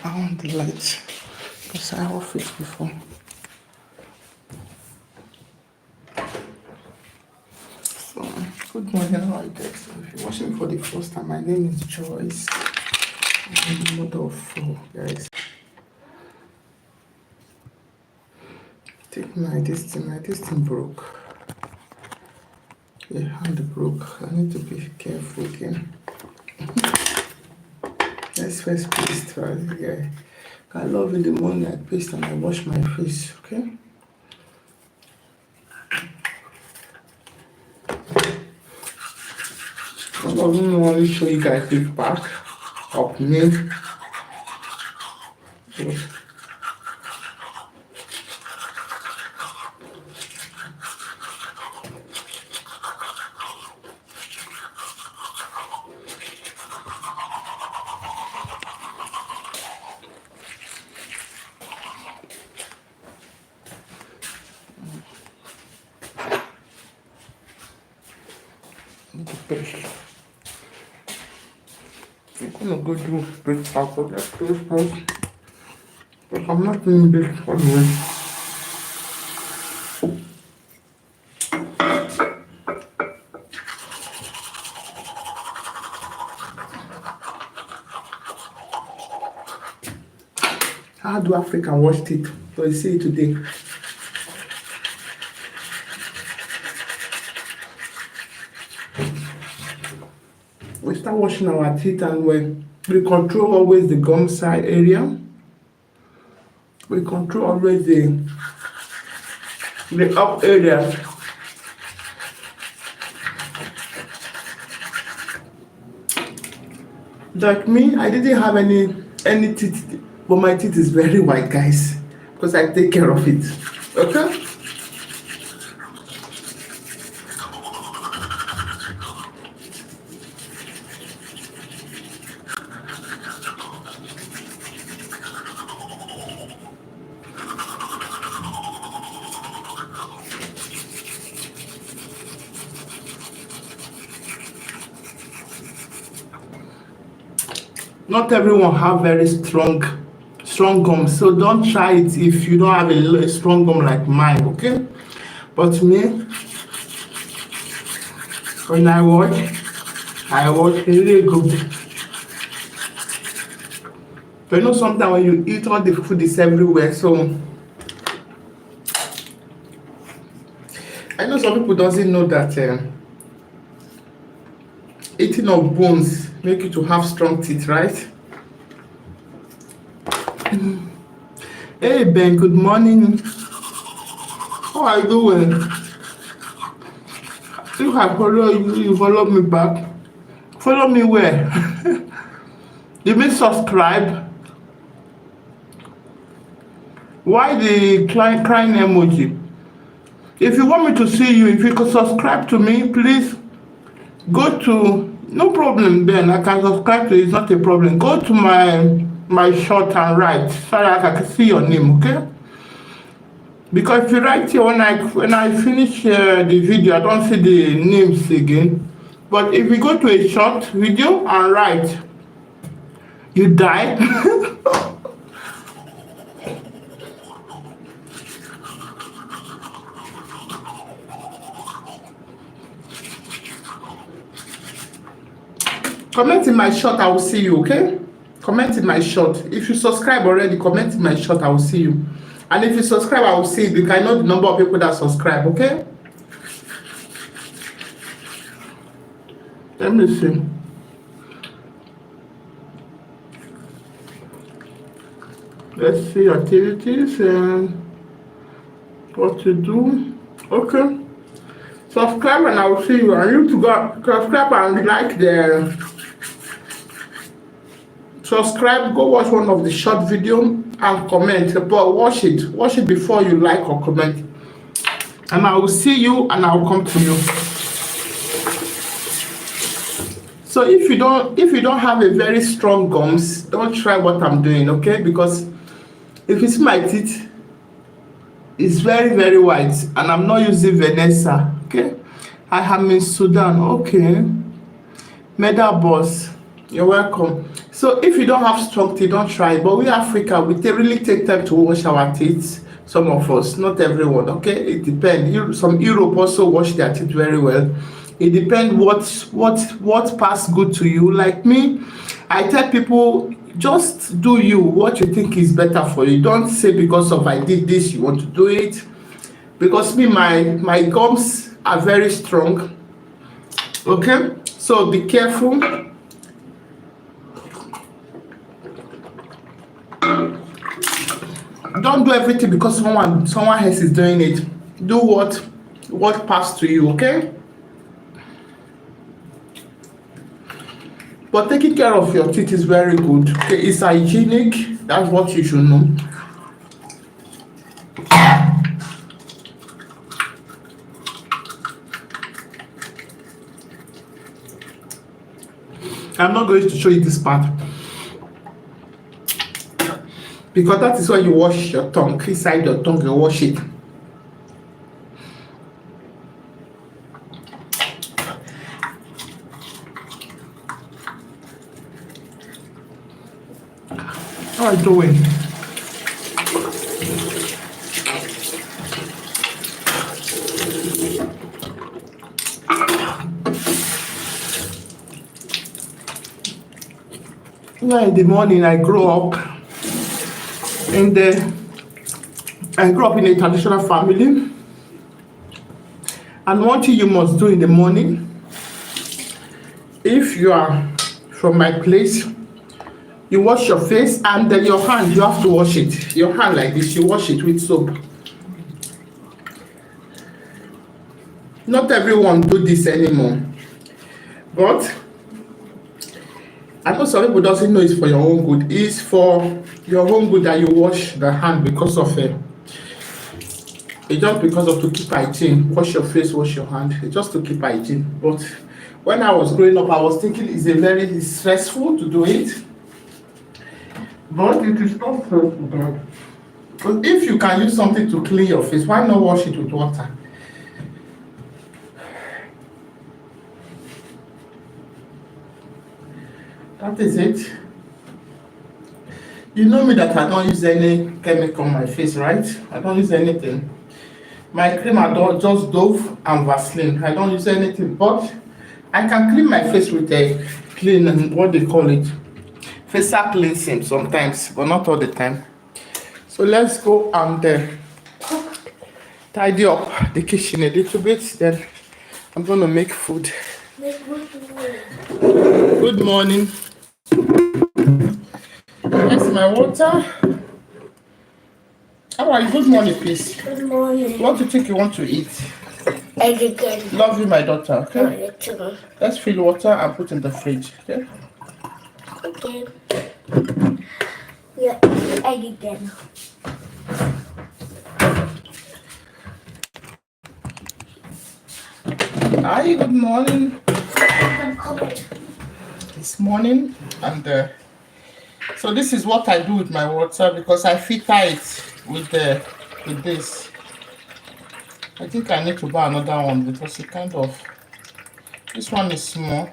I on the light because I off it before. So, good morning, how are you guys? If you're watching for the first time, my name is Joyce. I'm the mother of 4, guys. Take my this thing broke. Yeah, hand broke. I need to be careful again. Let's first paste right here. I love in the morning I paste and I wash my face, okay? I don't want to show you guys the back of me. I'm gonna go do breakfast, but let's do first. But I'm not doing this anyway. How do African wash teeth? So you see it today. We start washing our teeth and we control always the gum side area. We control always the up area. Like me, I didn't have any teeth, but my teeth is very white, guys, because I take care of it. Okay? Not everyone have very strong gum, so don't try it if you don't have a strong gum like mine, okay? But me, when I watch really good. But you know, sometimes when you eat, all the food is everywhere, so I know some people doesn't know that eating of bones make you to have strong teeth, right? Hey Ben, good morning. How are you doing? If I follow you, you follow me back. Follow me where? You mean subscribe? Why the crying emoji? If you want me to see you, if you could subscribe to me, please go to, no problem Ben, I can subscribe to you, it's not a problem. Go to my short and write so that I can see your name, okay? Because if you write here, when I finish the video, I don't see the names again. But if you go to a short video and write, you die. Comment in my short, I will see you, okay? Comment in my short. If you subscribe already, comment in my short, I will see you. And if you subscribe, I will see you because I know the number of people that subscribe, okay? Let me see. Let's see activities and what to do. Okay. Subscribe and I will see you. And you to go subscribe and like the subscribe, go watch one of the short video and comment, but watch it before you like or comment, and I will see you and I will come to you. So if you don't have a very strong gums, don't try what I'm doing, okay? Because if you see my teeth, it's very, very white, and I'm not using Vanessa, okay? I am in Sudan, okay? Medal boss. You're welcome. So if you don't have strong teeth, don't try. But we Africa, really take time to wash our teeth. Some of us, not everyone. Okay, it depends. Some Europe also wash their teeth very well. It depends what pass good to you. Like me, I tell people just do you what you think is better for you. Don't say because of I did this you want to do it. Because me, my gums are very strong. Okay, so be careful. Don't do everything because someone else is doing it. Do what pass to you, okay? But taking care of your teeth is very good. Okay, it's hygienic. That's what you should know. I'm not going to show you this part because that is when you wash your tongue. Inside your tongue, you wash it. How are you doing? In the morning, I grew up in a traditional family, and one thing you must do in the morning, if you are from my place, you wash your face and then your hand, you have to wash it. Your hand like this, you wash it with soap. Not everyone do this anymore, but I know some people doesn't know it's for your own good. It's for your own good that you wash the hand because of it. It's just because of to keep hygiene. Wash your face, wash your hand. It's just to keep hygiene. But when I was growing up, I was thinking it's very stressful to do it. But it is not stressful. But if you can use something to clean your face, why not wash it with water? That is it. You know me that I don't use any chemical on my face, right? I don't use anything. My cream I don't just Dove and Vaseline. I don't use anything, but I can clean my face with a clean, what they call it, facial cleansing sometimes, but not all the time. So let's go and tidy up the kitchen a little bit. Then I'm gonna make food. Good morning. That's my water. How are you? Good morning, please. Good morning. What do you think you want to eat? Egg again. Love you, my daughter. Okay. No, you too. Let's fill water and put in the fridge. Okay. Okay. Yeah, egg again. Hi. Good morning. I'm coming. It's morning, and so this is what I do with my water because I filter it with this. I think I need to buy another one because this one is small.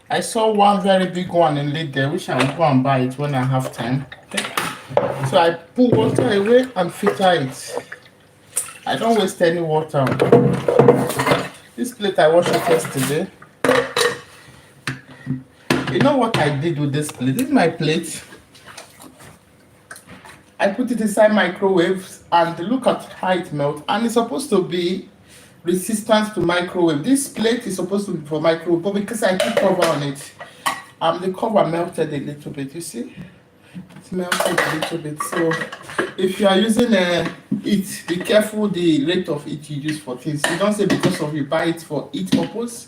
I saw one very big one in Lidl, which I will go and buy it when I have time. Okay. So I put water away and filter it. I don't waste any water. This plate I washed it yesterday. You know what I did with this plate? This is my plate. I put it inside microwave and look at how it melts. And it's supposed to be resistant to microwave. This plate is supposed to be for microwave, but because I put cover on it, the cover melted a little bit. You see, it melted a little bit. So if you are using it, be careful the rate of it you use for things. You don't say because of you buy it for eat purpose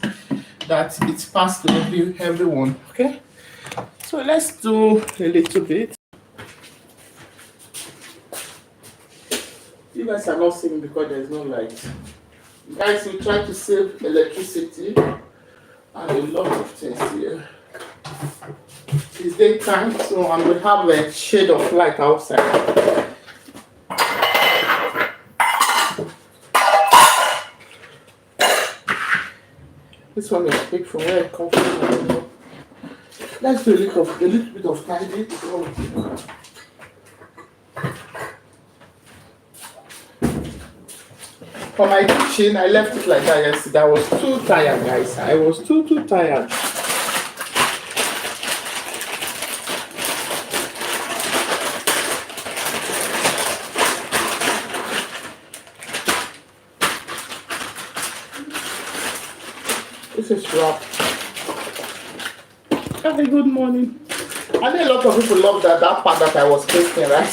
that it's passed to everyone. Okay, so let's do a little bit. You guys are not seeing because there's no light. Guys, we try to save electricity and a lot of things here. It's daytime, so I'm going to have a shade of light outside. This one is big from where it comes from. Let's do a little bit of tidy. For my kitchen, I left it like that yesterday. I was too tired, guys. I was too tired. This is wrap. Have a good morning. I know a lot of people love that part that I was pasting, right?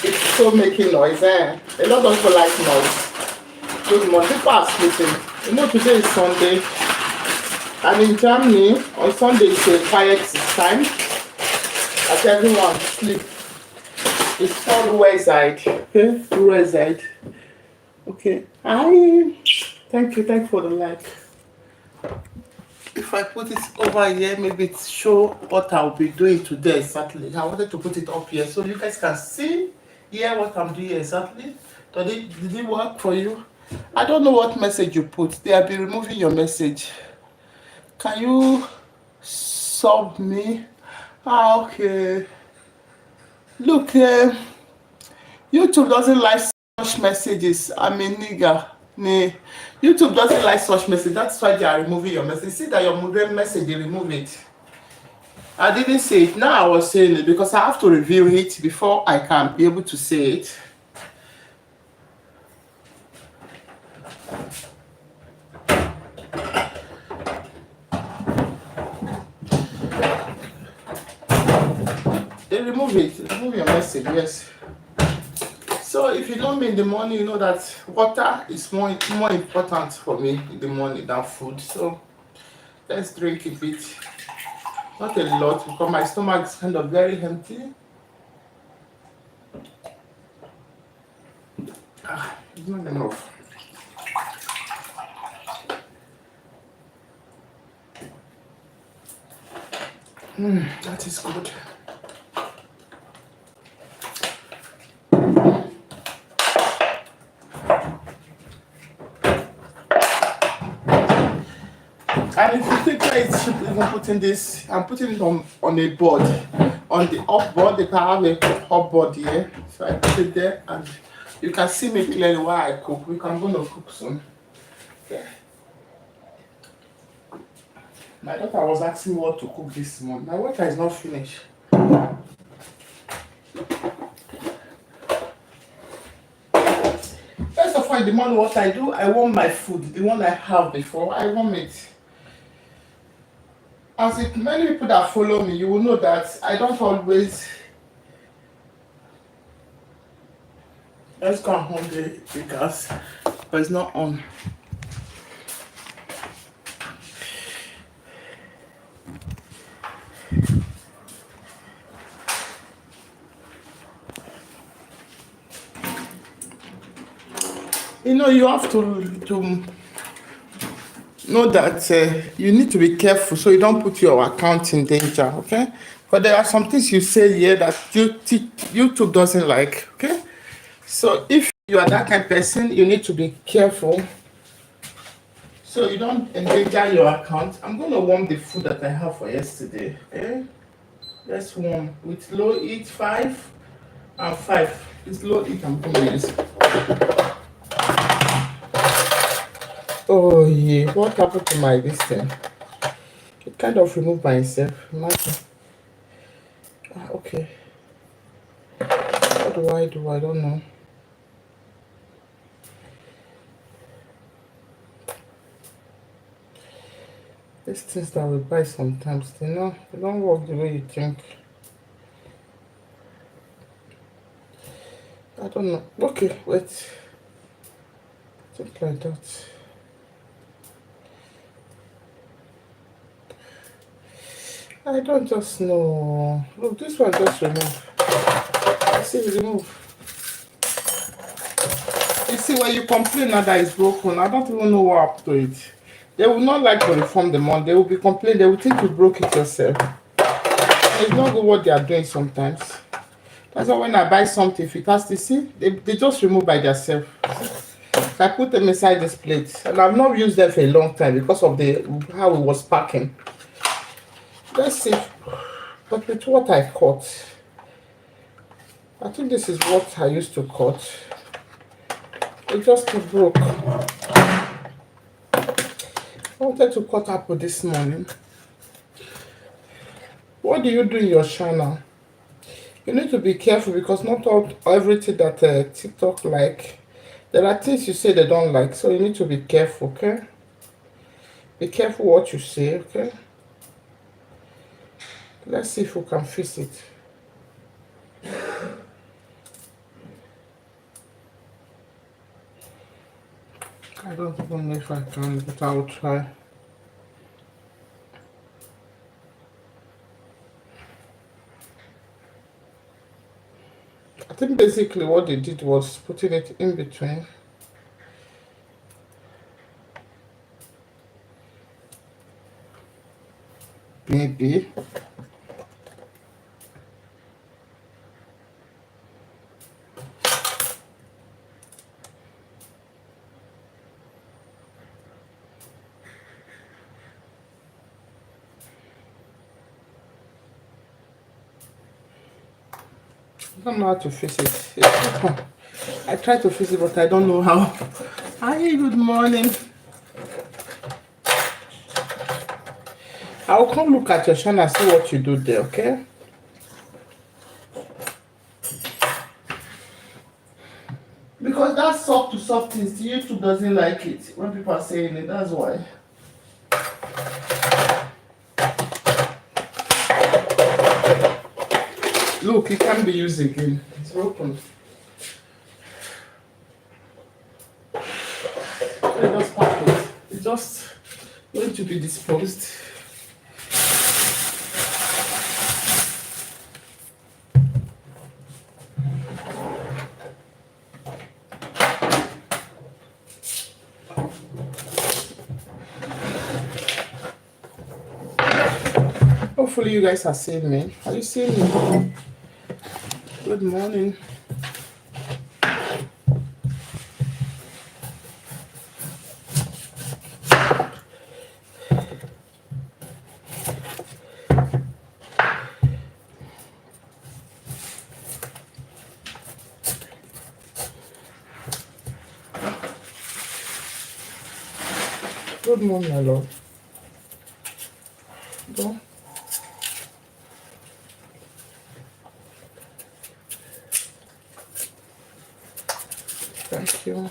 It's so making noise, eh? A lot of people like noise. Good morning. People are sleeping. You know, today is Sunday. And in Germany, on Sunday it's a quiet time. As everyone sleep. It's called Westside. Okay? Westside. Okay. Thank you for the like. If I put it over here, maybe it show what I'll be doing today exactly. I wanted to put it up here so you guys can see here what I'm doing exactly. Did it work for you? I don't know what message you put. They have been removing your message. Can you sub me? Okay. Look, YouTube doesn't like such messages. I'm a nigger. Nah. YouTube doesn't like such message. That's why they are removing your message. See that your modern message, they remove it. I didn't say it. Now I was saying it because I have to review it before I can be able to say it. They remove it. Remove your message, yes. So if you know me in the morning, you know that water is more important for me in the morning than food. So let's drink a bit. Not a lot because my stomach is kind of very empty. It's not enough. That is good. And if you think that it's cheap, even putting this, I'm putting it on a board. On the up board, they can have a hot board here. So I put it there and you can see me clearly while I cook. I'm gonna cook soon. Okay. My daughter was asking me what to cook this morning. My water is not finished. First of all, in the morning, what I do, I warm my food, the one I have before, I warm it. As if many people that follow me, you will know that I don't always. Let's go on the gas, but it's not on. You know, you have to know that you need to be careful so you don't put your account in danger, okay? But there are some things you say here that YouTube doesn't like, okay? So if you are that kind of person, you need to be careful so you don't endanger your account. I'm going to warm the food that I have for yesterday, okay? Let's warm with low heat 5 and 5. It's low heat I'm going to use. Oh yeah, what happened to my this thing? It kind of removed myself. Imagine. Okay. What do? I don't know. These things that we buy sometimes, they don't work the way you think. I don't know. Okay, wait. Just like that. I don't just know. Look, this one just remove. See, remove. You see, when you complain now that it's broken, I don't even know what happened to it. They will not like to reform the money. They will be complaining. They will think you broke it yourself. It's not good what they are doing sometimes. That's why when I buy something, if it has to see, they just remove by themselves. So I put them inside this plate. And I've not used them for a long time because of how it was packing. Let's see. But with what I cut, I think this is what I used to cut. It just broke. I wanted to cut apple this morning. What do you do in your channel? You need to be careful because not everything that TikTok like. There are things you say they don't like, so you need to be careful, okay? Be careful what you say, okay? Let's see if we can fix it. I don't even know if I can, but I will try. I think basically what they did was putting it in between. Maybe. I don't know how to fix it. I try to fix it, but I don't know how. Hi, good morning. I'll come look at your channel and see what you do there, okay? Because that soft to soft things, YouTube doesn't like it when people are saying it, that's why. Look, it can't be used again. It's broken. So just pack it. It's just going to be disposed. Hopefully you guys are seeing me. Are you seeing me? Good morning. Good morning, my love. Go. Thank you.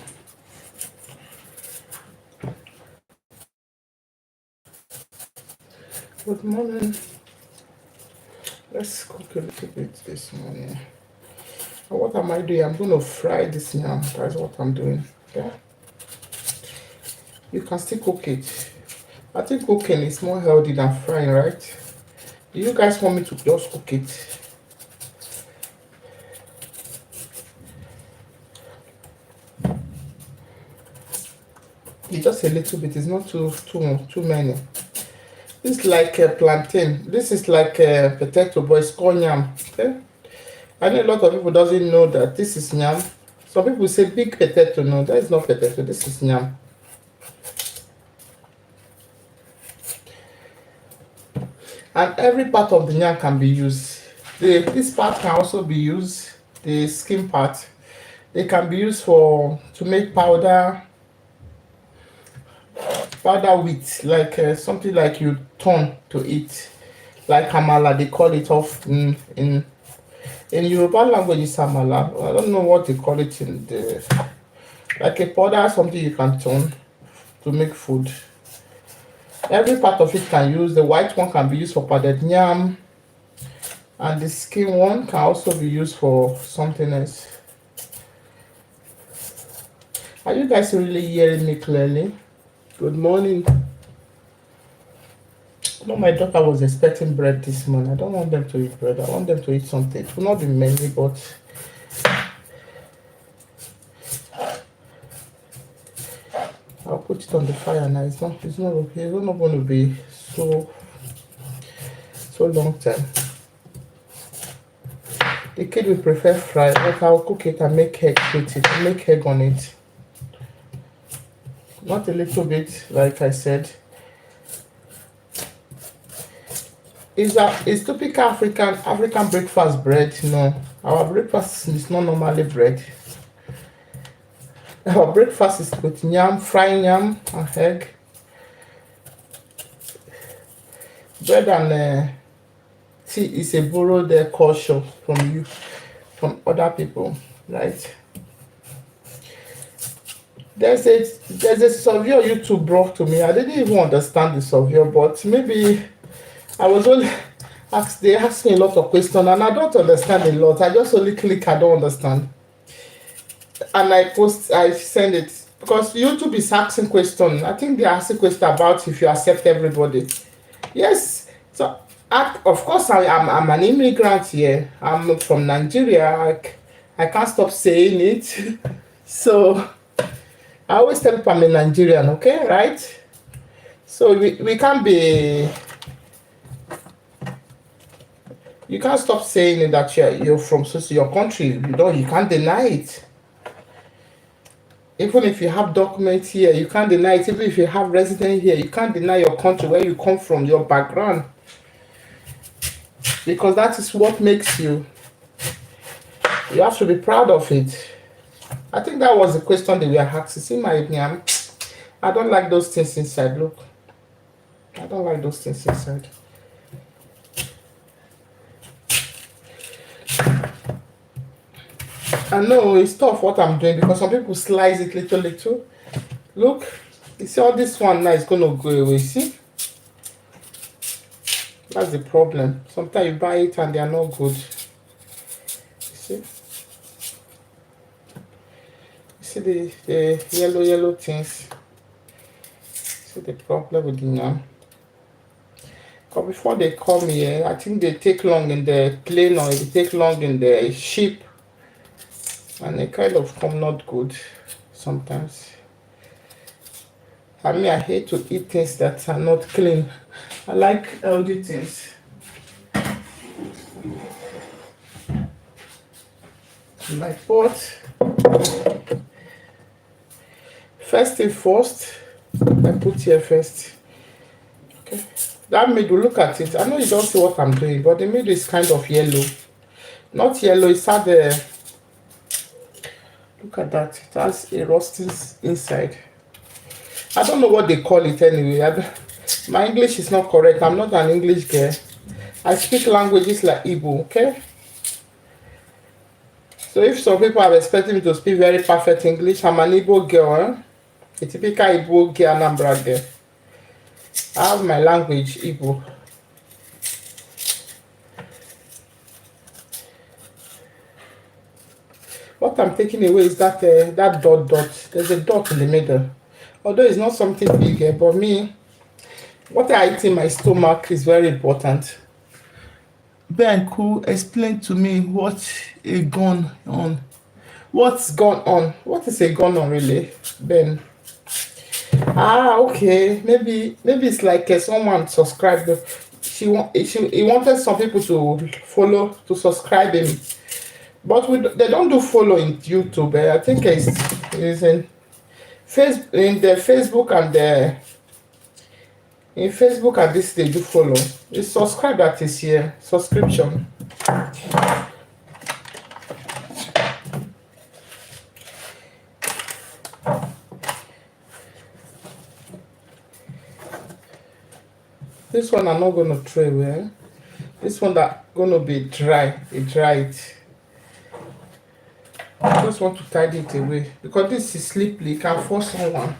Good morning. Let's cook a little bit this morning. And what am I doing? I'm going to fry this yam. That's what I'm doing. Okay. You can still cook it. I think cooking is more healthy than frying, right? Do you guys want me to just cook it? It's just a little bit. It's not too many. This is like a plantain. This is like a potato, but it's called yam. Okay. I know a lot of people doesn't know that this is yam. Some people say big potato. No, that is not potato. This is yam. And every part of the yam can be used. This part can also be used. The skin part. They can be used to make powder wheat, like something like you turn to eat, like amala. They call it off in Yoruba language is amala. I don't know what they call it in the, like a powder, something you can turn to make food. Every part of it can use. The white one can be used for pounded yam, and the skin one can also be used for something else. Are you guys really hearing me clearly? Good morning. No, my daughter was expecting bread this morning. I don't want them to eat bread. I want them to eat something. It will not be many, but I'll put it on the fire now. It's not okay. It's not going to be so long time. The kid will prefer fried, but I'll cook it and make egg with it. Make egg on it. Not a little bit, like I said. Is typical African breakfast bread? No, our breakfast is not normally bread. Our breakfast is with yam, frying yam and egg, bread and tea is a borrowed culture from you, from other people, right? There's a survey YouTube brought to me. I didn't even understand the survey, but maybe I was only asked. They asked me a lot of questions, and I don't understand a lot. I just only click. I don't understand, and I send it because YouTube is asking question. I think they're asking question about if you accept everybody. Yes. So of course I'm an immigrant here. I'm from Nigeria. I can't stop saying it. So I always tell people I'm a Nigerian, okay, right? So we can't be, you can't stop saying it that you're from your country. You can't deny it. Even if you have documents here, you can't deny it. Even if you have residence here, you can't deny your country, where you come from, your background. Because that is what makes you. You have to be proud of it. I think that was the question they were asking. See my opinion. I don't like those things inside. Look. I don't like those things inside. I know it's tough what I'm doing because some people slice it little. Look. You see all this one now is gonna go away. See? That's the problem. Sometimes you buy it and they are not good. You see? See the yellow things. See the problem with the yam. Because before they come here, I think they take long in the plane or they take long in the ship, and they kind of come not good sometimes. I mean, I hate to eat things that are not clean. I like healthy things. My pot. First thing first, I put here first. Okay. That middle, look at it. I know you don't see what I'm doing, but the middle is kind of yellow. Not yellow, it's had the. Look at that. It has a rusting inside. I don't know what they call it anyway. My English is not correct. I'm not an English girl. I speak languages like Igbo, okay? So if some people are expecting me to speak very perfect English, I'm an Igbo girl, eh? A typical Igbo girl, Anambra girl. I have my language, Igbo. What I'm taking away is that that dot. There's a dot in the middle. Although it's not something big, but me, what I eat in my stomach is very important. Ben, could explain to me what's gone on? What's gone on? What is a gone on really, Ben? Okay. Maybe it's like someone subscribed. He wanted some people to follow, to subscribe him, but they don't do follow in YouTube. I think it's in the Facebook and in Facebook and this they do follow. It's subscribe that is here. Subscription. This one I'm not gonna throw away. This one that gonna be dry. Dry it. I just want to tidy it away because this is slippery. It can force someone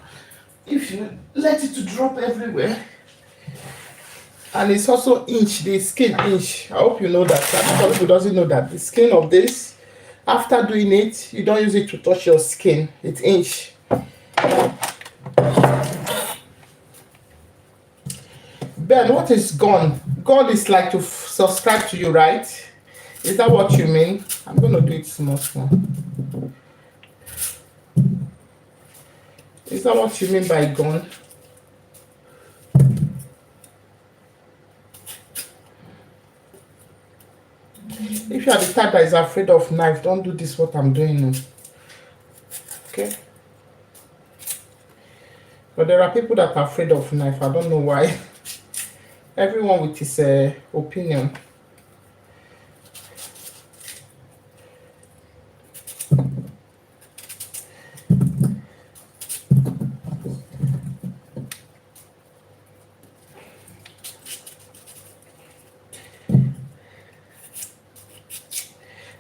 if you let it to drop everywhere. And it's also inch, the skin inch. I hope you know that. Some people doesn't know that the skin of this, after doing it, you don't use it to touch your skin. It's inch. Ben, what is gone? Gone is like to subscribe to you, right? Is that what you mean? I'm gonna do it small. Is that what you mean by gone? If you are the type that is afraid of knife, don't do this what I'm doing now. Okay? But there are people that are afraid of knife. I don't know why. everyone with his opinion.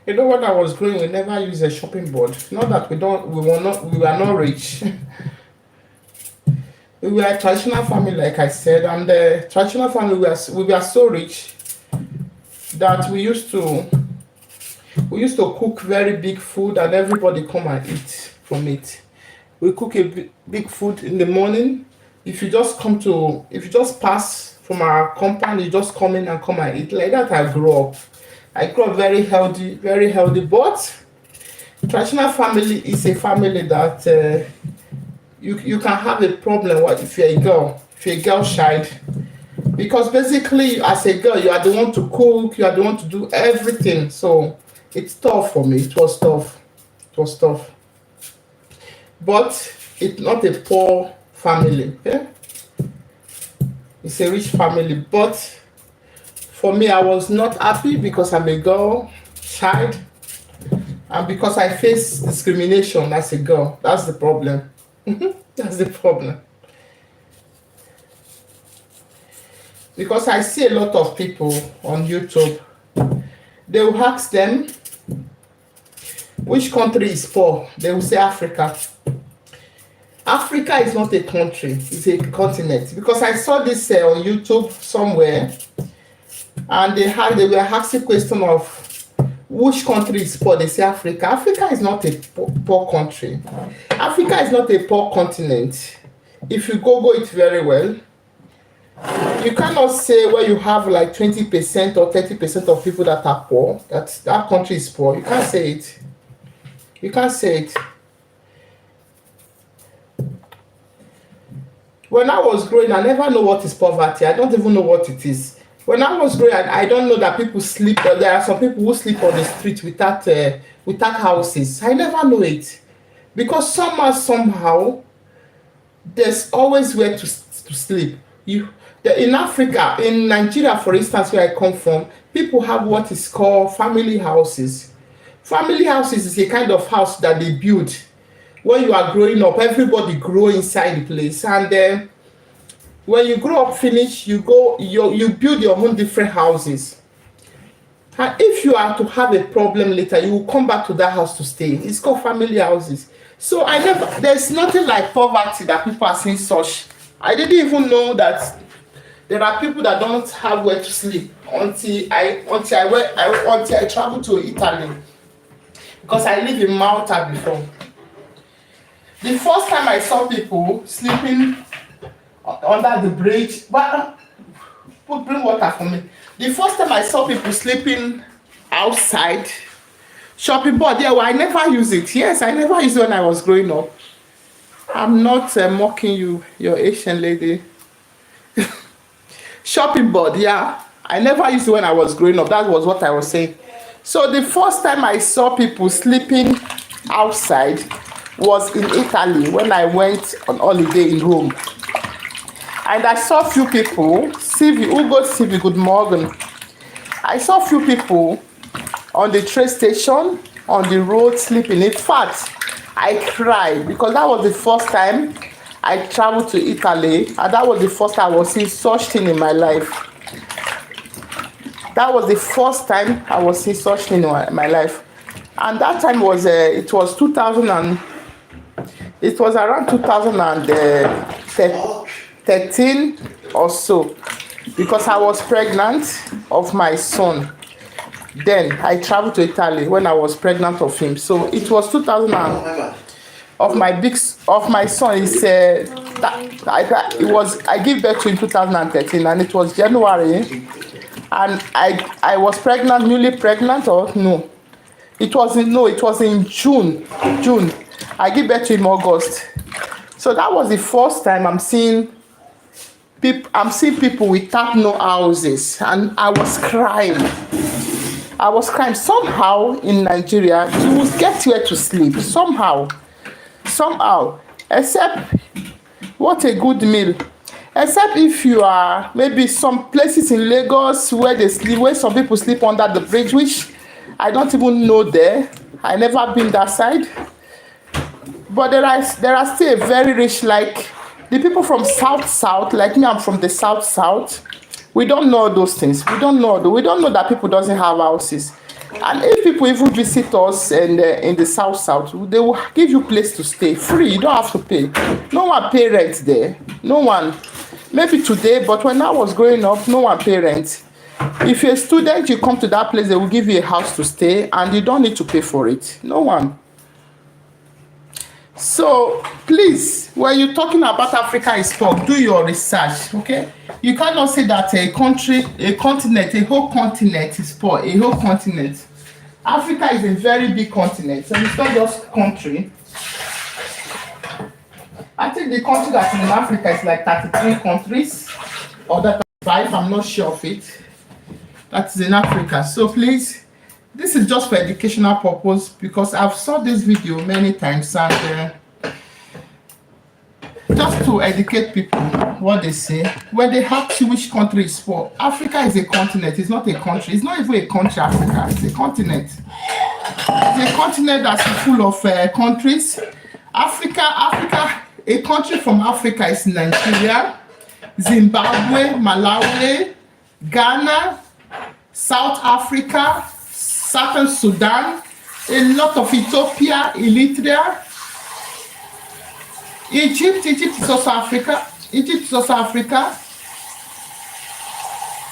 You know, when I was growing, we never used a shopping board. Not that we were not rich. We were a traditional family, like I said, and the traditional family we were so rich that we used to cook very big food, and everybody come and eat from it. We cook a big food in the morning. If you just pass from our compound, you just come in and come and eat. Like that, I grew up. I grew up very healthy, very healthy. But traditional family is a family that you can have a problem if you're a girl child. Because basically, as a girl, you are the one to cook, you are the one to do everything. So it's tough for me. It was tough. It was tough. But it's not a poor family. Okay? It's a rich family. But for me, I was not happy because I'm a girl child, and because I face discrimination as a girl. That's the problem. That's the problem. Because I see a lot of people on YouTube, they will ask them, which country is poor? They will say Africa. Africa is not a country, it's a continent. Because I saw this on YouTube somewhere, and they were asking question of which country is poor. They say Africa. Africa is not a poor country. Africa is not a poor continent. If you Google it very well, you cannot say where you have like 20% or 30% of people that are poor, that country is poor. You can't say it. You can't say it. When I was growing, I never know what is poverty. I don't even know what it is. When I was growing, I don't know that people sleep. There are some people who sleep on the street without houses. I never know it, because somehow there's always where to sleep. In Africa, in Nigeria, for instance, where I come from, people have what is called family houses. Family houses is a kind of house that they build. When you are growing up, everybody grow inside the place, and when you grow up finish, you build your own different houses. And if you are to have a problem later, you will come back to that house to stay. It's called family houses. So there's nothing like poverty that people are seeing such. I didn't even know that there are people that don't have where to sleep until I traveled to Italy, because I lived in Malta before. The first time I saw people sleeping under the bridge, bring water for me. The first time I saw people sleeping outside shopping board, yeah, well, I never use it. Yes, I never used it when I was growing up. I'm not mocking you, you're Asian lady. Shopping board, yeah, I never used it when I was growing up. That was what I was saying. So the first time I saw people sleeping outside was in Italy, when I went on holiday in Rome. And I saw a few people, Silvi, good morning. I saw a few people on the train station, on the road, sleeping. In fact, I cried, because that was the first time I traveled to Italy, and that was the first time I was seeing such thing in my life. That was the first time I was seeing such thing in my life. And that time was, it was around 2013 or so, because I was pregnant of my son. Then I traveled to Italy when I was pregnant of him. So it was 2000 of my son. I gave birth to in 2013, and it was January, and I was pregnant, newly pregnant, or no? It was in June. I gave birth to in August. So that was the first time I'm seeing people without no houses, and I was crying. Somehow in Nigeria, you will get where to sleep. Somehow. Except, what a good meal. except if you are maybe some places in Lagos where they sleep, where some people sleep under the bridge, which I don't even know there. I never been that side. But there are still very rich, like the people from south, like me, I'm from the south. We don't know those things. We don't know that people doesn't have houses. And if people even visit us in the south, they will give you place to stay free. You don't have to pay. No one pay rent there. No one. Maybe today, but when I was growing up, no one pay rent. If you're a student, you come to that place, they will give you a house to stay, and you don't need to pay for it. No one. So please, when you're talking about Africa is poor, do your research, okay? You cannot say that a whole continent is poor, a whole continent. Africa is a very big continent, so it's not just country. I think the country that's in Africa is like 33 countries, or 35, I'm not sure of it. That's in Africa. So please, this is just for educational purpose, because I've saw this video many times, and just to educate people what they say. When they ask you which country is poor, Africa is a continent. It's not a country. It's not even a country, Africa. It's a continent. It's a continent that's full of countries. Africa, a country from Africa is Nigeria, Zimbabwe, Malawi, Ghana, South Africa, Southern Sudan, a lot of Ethiopia, Eritrea, Egypt is also Africa.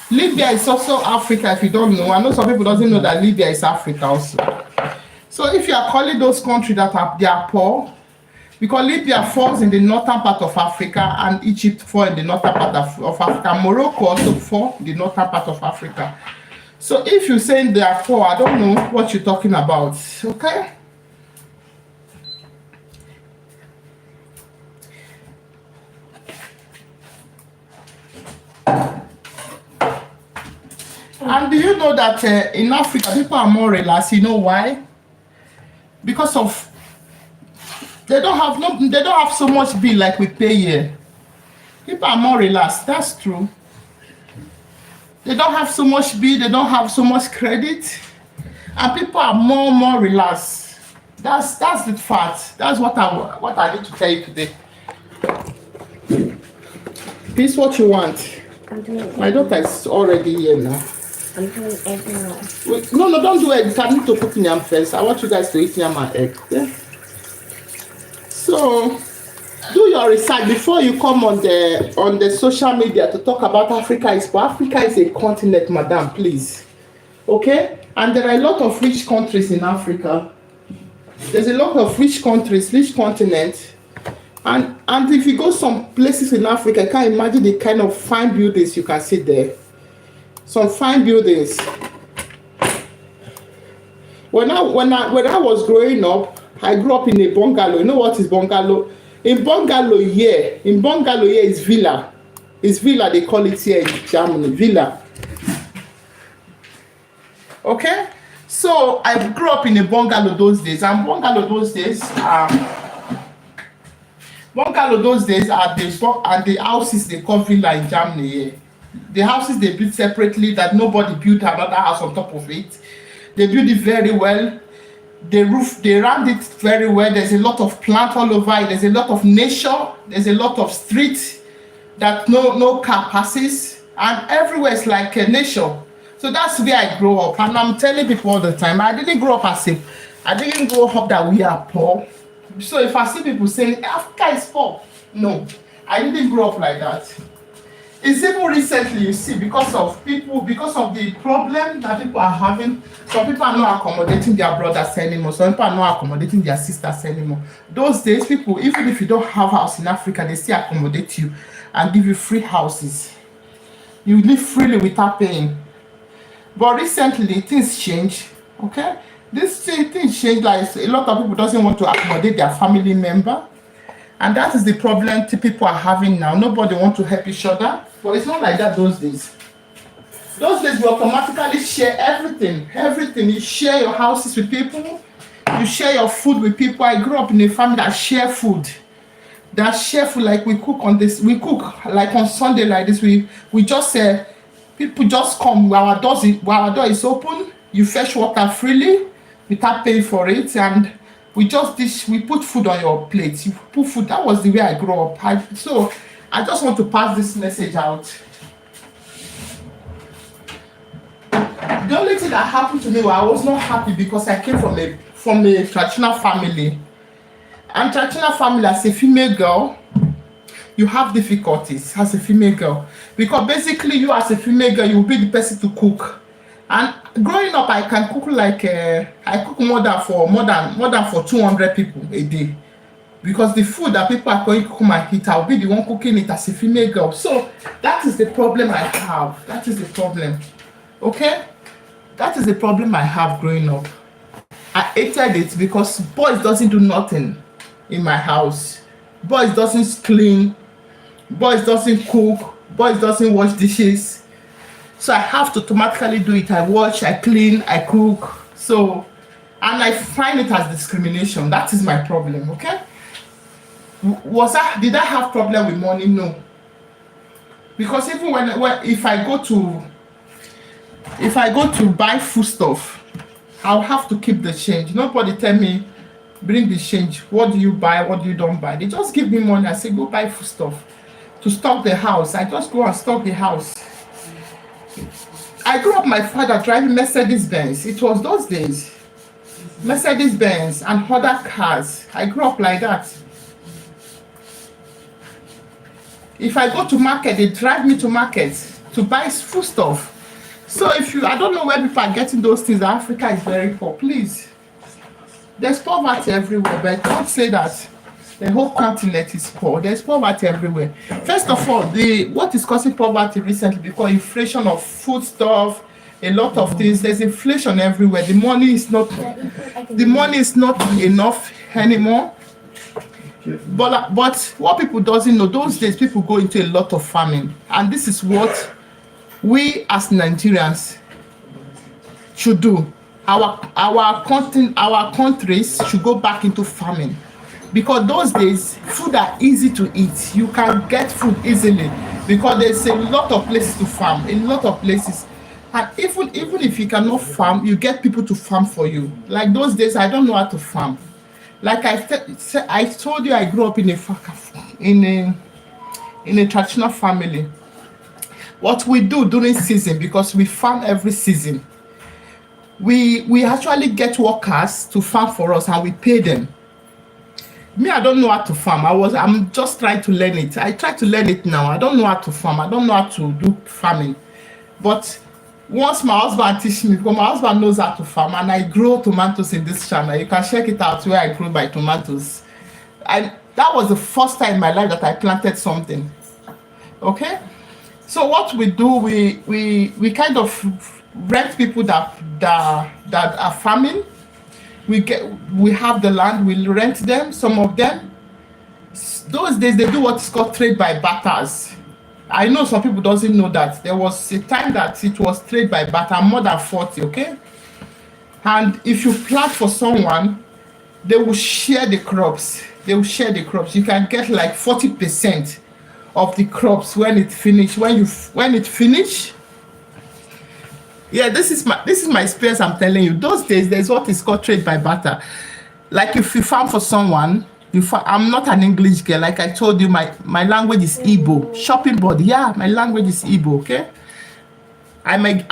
Libya is also Africa, if you don't know. I know some people doesn't know that Libya is Africa also. So if you are calling those countries that they are poor, because Libya falls in the northern part of Africa and Egypt falls in the northern part of Africa. Morocco also falls in the northern part of Africa. So if you're saying they are poor, I don't know what you're talking about, okay? And do you know that in Africa, people are more relaxed? You know why? Because of they don't have so much bill like we pay here. People are more relaxed. That's true. They don't have so much bill. They don't have so much credit, and people are more relaxed. That's the fact. That's what I need to tell you today. This is what you want. I'm doing My daughter is already here now. I'm doing egg now. Wait, no, don't do egg. I need to cook yam first. I want you guys to eat yam and egg. Yeah? So, do your research before you come on the social media to talk about Africa is poor. Africa is a continent, madam, please. Okay? And there are a lot of rich countries in Africa. There's a lot of rich countries, rich continents. And if you go some places in Africa, you can't imagine the kind of fine buildings you can see there. Some fine buildings. When I was growing up, I grew up in a bungalow. You know what is bungalow? In bungalow here is villa. It's villa, they call it here in Germany, villa. Okay? So I grew up in a bungalow those days, and bungalow those days are the houses they call villa in Germany here. The houses they build separately, that nobody built another house on top of it. They build it very well. The roof, they round it very well. There's a lot of plant all over it. There's a lot of nature. There's a lot of streets that no car passes, and everywhere is like a nature. So that's where I grew up, and I'm telling people all the time, I didn't grow up that we are poor. So if I see people saying Africa is poor, no, I didn't grow up like that. It's even recently, you see, because of the problem that people are having. Some people are not accommodating their brothers anymore. Some people are not accommodating their sisters anymore. Those days, people, even if you don't have a house in Africa, they still accommodate you and give you free houses. You live freely without paying. But recently, things change. Okay, things change. Like a lot of people doesn't want to accommodate their family member. And that is the problem people are having now. Nobody wants to help each other. But it's not like that those days. Those days you automatically share everything. Everything. You share your houses with people. You share your food with people. I grew up in a family that share food. that share food. Like we cook like on Sunday like this. We just people just come. Our door is open. You fetch water freely without paying for it, and we put food on your plate. You put food. That was the way I grew up. So I just want to pass this message out. The only thing that happened to me was I was not happy because I came from a traditional family. And traditional family, as a female girl, you have difficulties as a female girl. Because basically you as a female girl, you will be the person to cook. And growing up, I can cook I cook more than for 200 people a day. Because the food that people are going to cook and eat, I'll be the one cooking it as a female girl. So that is the problem I have. That is the problem. Okay? That is the problem I have growing up. I hated it because boys doesn't do nothing in my house. Boys doesn't clean. Boys doesn't cook. Boys doesn't wash dishes. So I have to automatically do it. I wash, I clean, I cook. So, and I find it as discrimination. That is my problem, okay? Did I have problem with money? No. Because even if I go to buy food stuff, I'll have to keep the change. Nobody tell me, bring the change. What do you buy? What do you don't buy? They just give me money. I say, go buy food stuff to stock the house. I just go and stock the house. I grew up my father driving Mercedes-Benz. It was those days. Mercedes-Benz and other cars. I grew up like that. If I go to market, they drive me to market to buy food stuff. So I don't know where people are getting those things. Africa is very poor. Please, there's poverty everywhere, but don't say that the whole continent is poor. There's poverty everywhere. First of all, what is causing poverty recently, because inflation of food stuff, a lot of things. There's inflation everywhere. The money is not enough anymore. But what people doesn't know, those days people go into a lot of farming, and this is what we as Nigerians should do. Our countries should go back into farming, because those days food are easy to eat. You can get food easily because there's a lot of places to farm, a lot of places. And even if you cannot farm, you get people to farm for you. Like those days, I don't know how to farm. Like I told you, I grew up in a traditional family. What we do during season, because we farm every season, we actually get workers to farm for us and we pay them. Me, I don't know how to farm. I'm just trying to learn it. I try to learn it now. I don't know how to farm. I don't know how to do farming. But once my husband teach me, because my husband knows how to farm, and I grow tomatoes in this channel. You can check it out where I grew my tomatoes. That was the first time in my life that I planted something. Okay? So what we do, we kind of rent people that are farming. We have the land, we rent them, some of them. Those days they do what's called trade by barters. I know some people doesn't know that. There was a time that it was trade by barter, more than 40, okay? And if you plant for someone, they will share the crops. They will share the crops. You can get like 40% of the crops when it finish. When it finish. Yeah, this is my experience. I'm telling you. Those days, there's what is called trade by barter. Like if you farm for someone, I'm not an English girl. Like I told you, my language is Igbo. Shopping body. Yeah, my language is Igbo. Okay. I may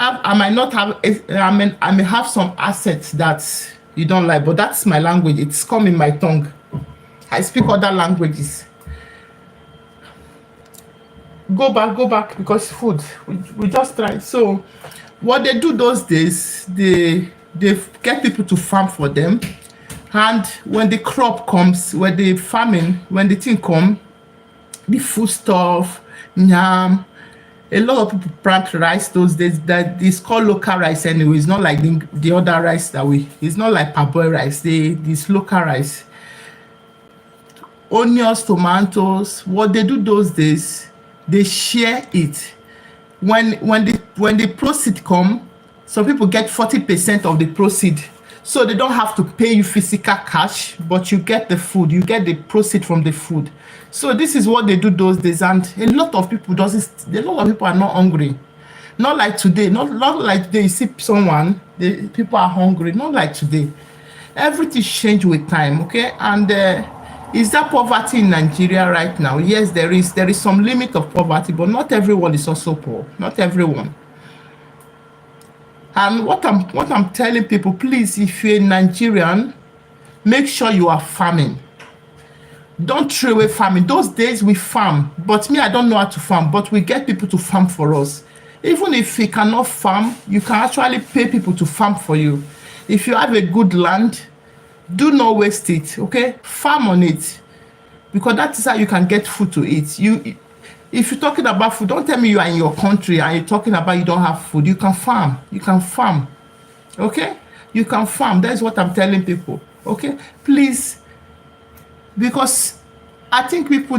have some assets that you don't like, but that's my language. It's come in my tongue. I speak other languages. Go back because food. We just try. So what they do those days, they get people to farm for them. And when the crop comes, when the thing come, the food stuff, yam, a lot of people plant rice those days. That is called local rice anyway. It's not like the other rice it's not like parboiled rice. This local rice. Onions, tomatoes. What they do those days, they share it. When the proceed come, some people get 40% of the proceed. So they don't have to pay you physical cash, but you get the food, you get the proceed from the food. So this is what they do those days, and a lot of people are not hungry. Not like today, not like today you see someone, the people are hungry, not like today. Everything changed with time, okay? And is there poverty in Nigeria right now? Yes, there is. There is some limit of poverty, but not everyone is also poor. Not everyone. And what I'm telling people, please, if you're a Nigerian, make sure you are farming. Don't throw away farming. Those days we farm, but me, I don't know how to farm, but we get people to farm for us. Even if you cannot farm, you can actually pay people to farm for you. If you have a good land, do not waste it, okay? Farm on it, because that is how you can get food to eat. If you're talking about food, don't tell me you are in your country and you're talking about you don't have food. You can farm. You can farm. Okay? You can farm. That's what I'm telling people. Okay? Please, because I think people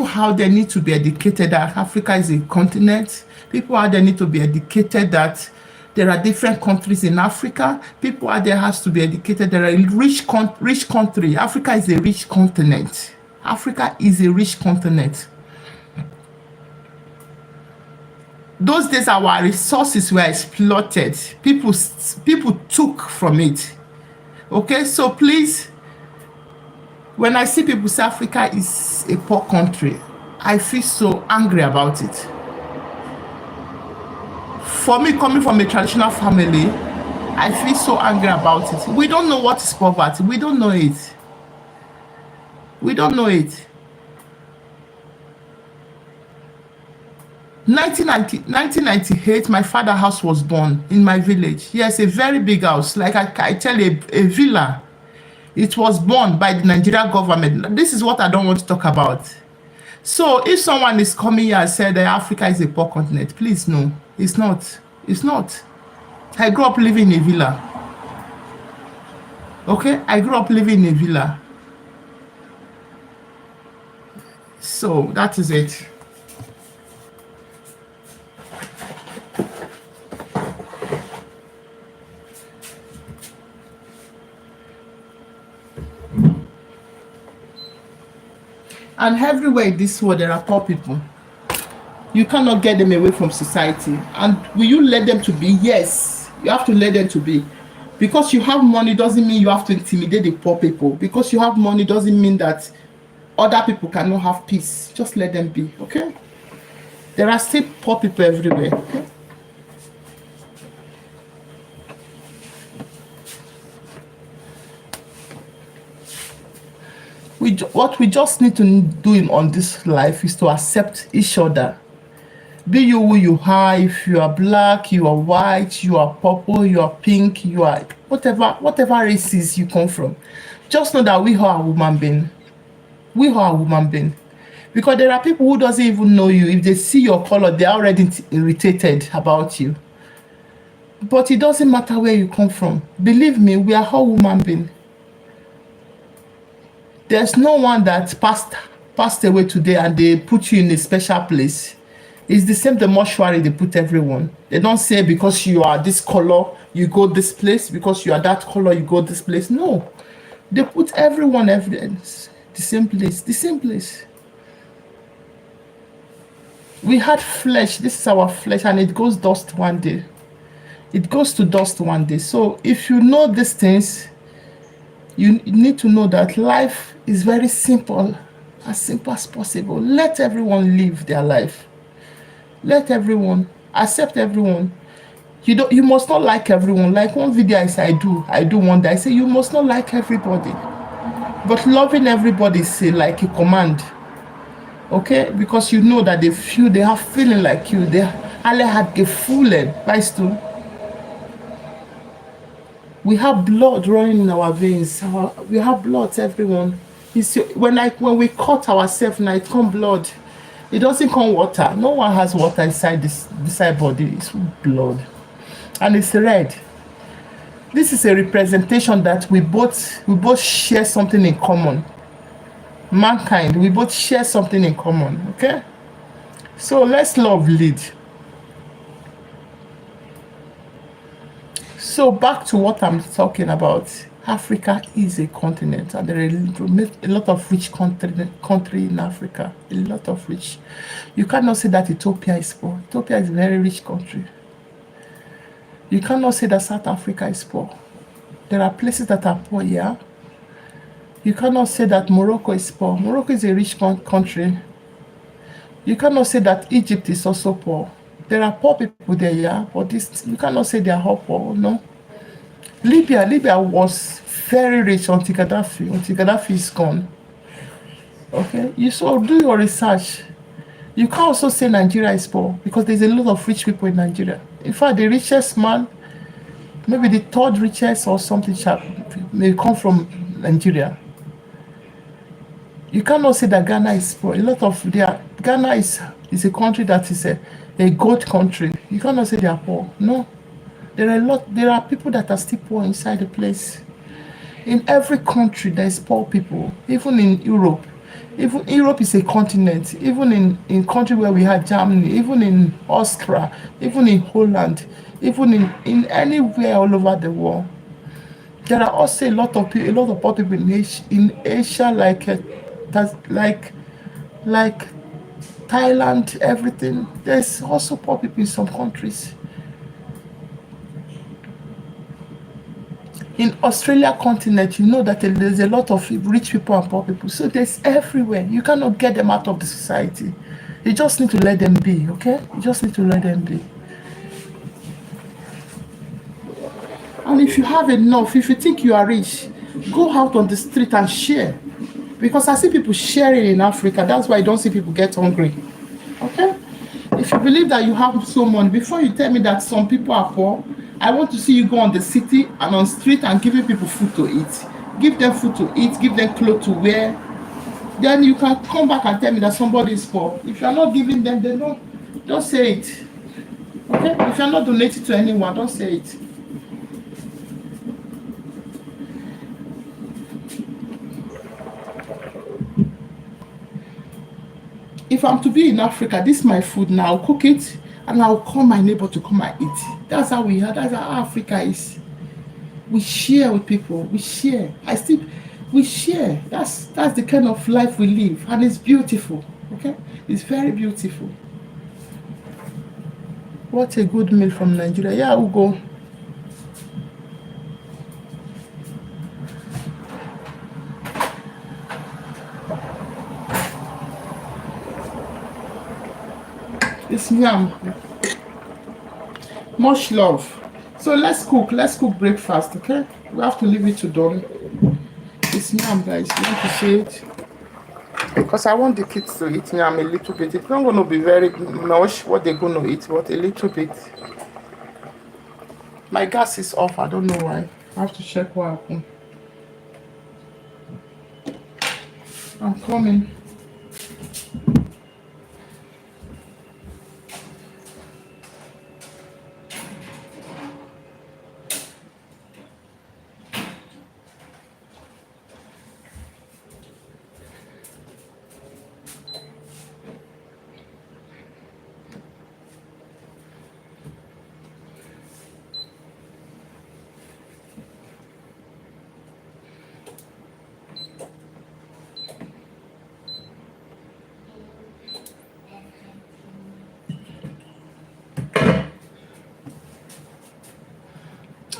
out there need to be educated that Africa is a continent. People out there need to be educated that there are different countries in Africa. People out there has to be educated. There are rich country. Africa is a rich continent. Africa is a rich continent. Those days our resources were exploited. People took from it. Okay, so please, when I see people say Africa is a poor country, I feel so angry about it. For me, coming from a traditional family, I feel so angry about it. We don't know what is poverty. We don't know it. We don't know it. 1998, my father's house was born in my village. Yes, a very big house, like I tell you, a villa. It was born by the Nigerian government. This is what I don't want to talk about. So if someone is coming here and said that Africa is a poor continent, please no, it's not. It's not. I grew up living in a villa. Okay, I grew up living in a villa. So that is it. And everywhere in this world, there are poor people. You cannot get them away from society. And will you let them to be? Yes, you have to let them to be. Because you have money doesn't mean you have to intimidate the poor people. Because you have money doesn't mean that other people cannot have peace. Just let them be, okay? There are still poor people everywhere, okay? What we just need to do on this life is to accept each other. Be you who you are. If you are black, you are white, you are purple, you are pink, you are whatever races you come from. Just know that we are a human being. We are a human being. Because there are people who doesn't even know you. If they see your color, they're already irritated about you. But it doesn't matter where you come from. Believe me, we are all human beings. There's no one that passed away today and they put you in a special place. It's the same the mortuary they put everyone. They don't say because you are this color, you go this place. Because you are that color, you go this place. No. They put everyone the same place. The same place. We had flesh. This is our flesh and it goes dust one day. It goes to dust one day. So if you know these things, you need to know that life is very simple as possible. Let everyone live their life. Let everyone accept everyone. You must not like everyone. Like one video I do one day. I say you must not like everybody, but loving everybody is like a command. Okay, because you know that they have feeling like you. They alle had gefühlen, weißt du? We have blood running in our veins. We have blood, everyone. When we cut ourselves now, it comes blood. It doesn't come water. No one has water inside this body. It's blood. And it's red. This is a representation that we both share something in common. Mankind, we both share something in common. Okay? So let's love lead. So back to what I'm talking about. Africa is a continent, and there are a lot of rich country in Africa. A lot of rich. You cannot say that Ethiopia is poor. Ethiopia is a very rich country. You cannot say that South Africa is poor. There are places that are poor, yeah. You cannot say that Morocco is poor. Morocco is a rich country. You cannot say that Egypt is also poor. There are poor people there, yeah, but this, you cannot say they are all poor, no. Libya was very rich until Gaddafi is gone. Okay, you so do your research. You can also say Nigeria is poor because there's a lot of rich people in Nigeria. In fact, the richest man, maybe the third richest or something, may come from Nigeria. You cannot say that Ghana is poor. A lot of Ghana is a country that is a gold country. You cannot say they are poor. No. There are people that are still poor inside the place. In every country there is poor people, even in Europe. Even Europe is a continent. Even in country where we had Germany, even in Austria, even in Holland, even in anywhere all over the world. There are also a lot of poor people in Asia, like Thailand, everything. There's also poor people in some countries. In Australia continent, you know that there's a lot of rich people and poor people. So there's everywhere. You cannot get them out of the society. You just need to let them be, okay? You just need to let them be. And if you have enough, if you think you are rich, go out on the street and share. Because I see people sharing in Africa. That's why I don't see people get hungry. Okay? If you believe that you have so much, before you tell me that some people are poor, I want to see you go on the city and on street and giving people food to eat. Give them food to eat, give them clothes to wear. Then you can come back and tell me that somebody is poor. If you are not giving them, then don't say it. Okay? If you are not donating to anyone, don't say it. If I'm to be in Africa, this is my food now. I'll cook it and I'll call my neighbor to come and eat. That's how we are. That's how Africa is. We share with people. We share. We share. That's the kind of life we live, and it's beautiful. Okay, it's very beautiful. What a good meal from Nigeria. Yeah, we'll go. It's yam. Much love. So let's cook breakfast, okay? We have to leave it to dawn. It's yam, guys. You want to see it? Because I want the kids to eat yam a little bit. It's not going to be very much what they're going to eat, but a little bit. My gas is off. I don't know why. I have to check what happened. I'm coming.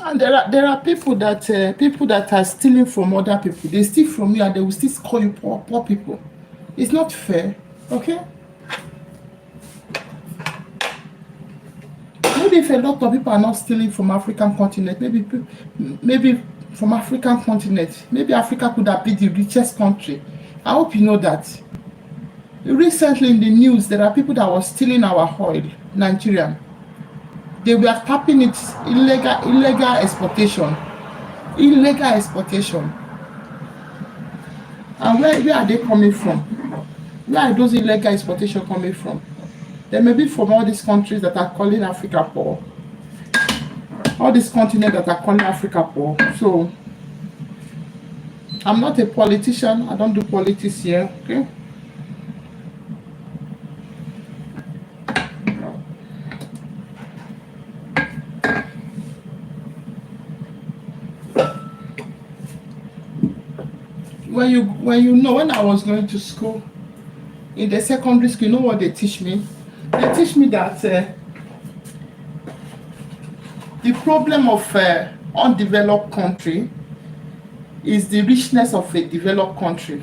And there are people that are stealing from other people. They steal from you and they will still call you poor people. It's not fair, okay? Maybe if a lot of people are not stealing from African continent, maybe from African continent, maybe Africa could have been the richest country. I hope you know that. Recently in the news, there are people that were stealing our oil, Nigerian. They were tapping it, illegal exportation. And where are they coming from? Where are those illegal exportation coming from? They may be from all these countries that are calling Africa poor. All these continents that are calling Africa poor. So, I'm not a politician. I don't do politics here, okay? when I was going to school, in the secondary school, you know what they teach me? They teach me that the problem of undeveloped country is the richness of a developed country.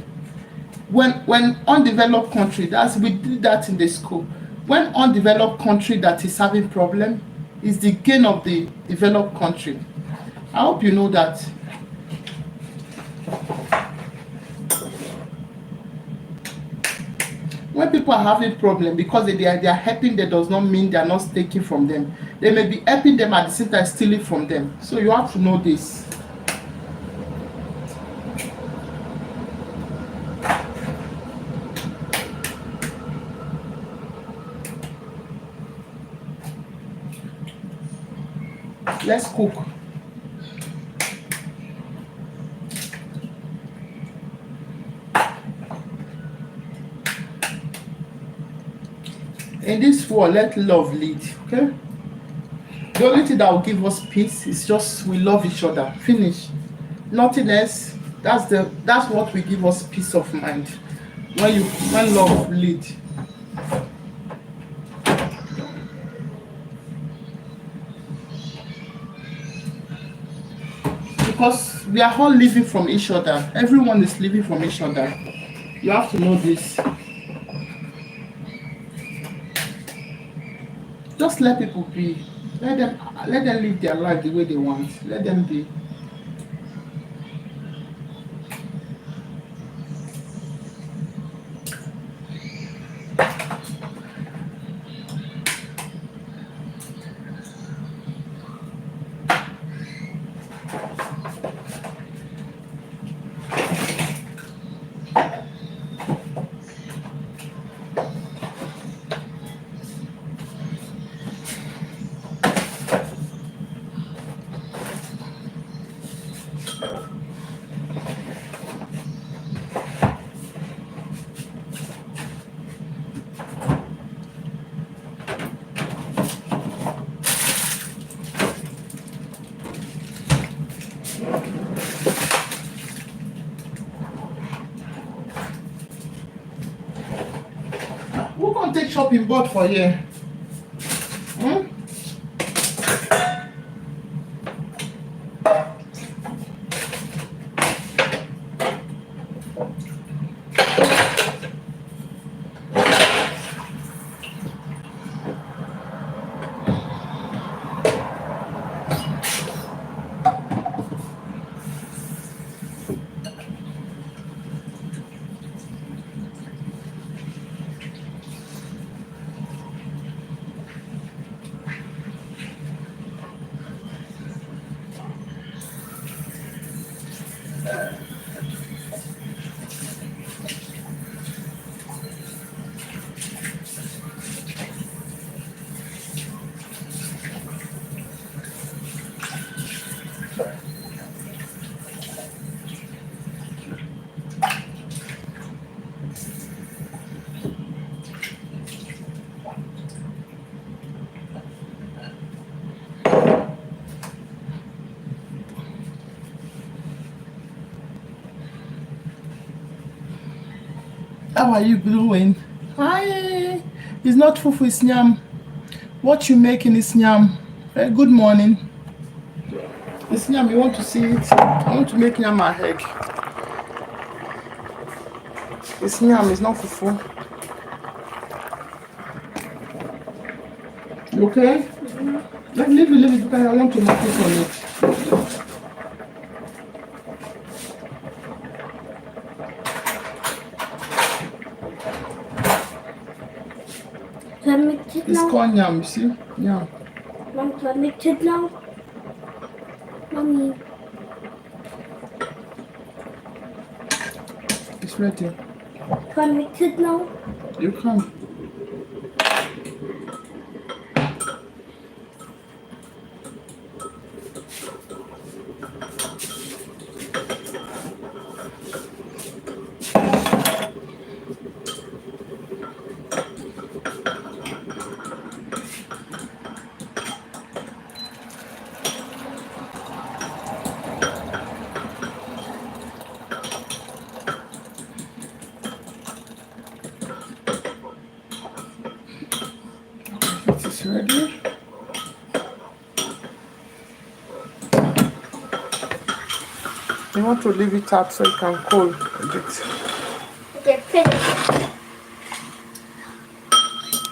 When undeveloped country, that's we did that in the school. When undeveloped country that is having problem is the gain of the developed country. I hope you know that. When people are having problem because they are helping, that does not mean they are not taking from them. They may be helping them at the same time stealing from them. So you have to know this. Let's cook. In this world, let love lead, okay? The only thing that will give us peace is just we love each other. Finish. Nothing else. That's what will give us peace of mind. When love lead. Because we are all living from each other. Everyone is living from each other. You have to know this. Just let people be. Let them live their life the way they want. Let them be. Who can take shopping board for here? Hmm? How are you doing? Hi. It's not fufu, it's nyam. What you making is nyam. Good morning. It's nyam. You want to see it? I want to make nyam a egg. It's nyam. It's not fufu. You okay? Mm-hmm. Leave it because I want to make it on it. It's called yam, you see? Yam. Mom, can I make it now? Mommy. It's ready. Can I make it now? You can. is ready. You want to leave it out so it can cool a bit. Okay, finish.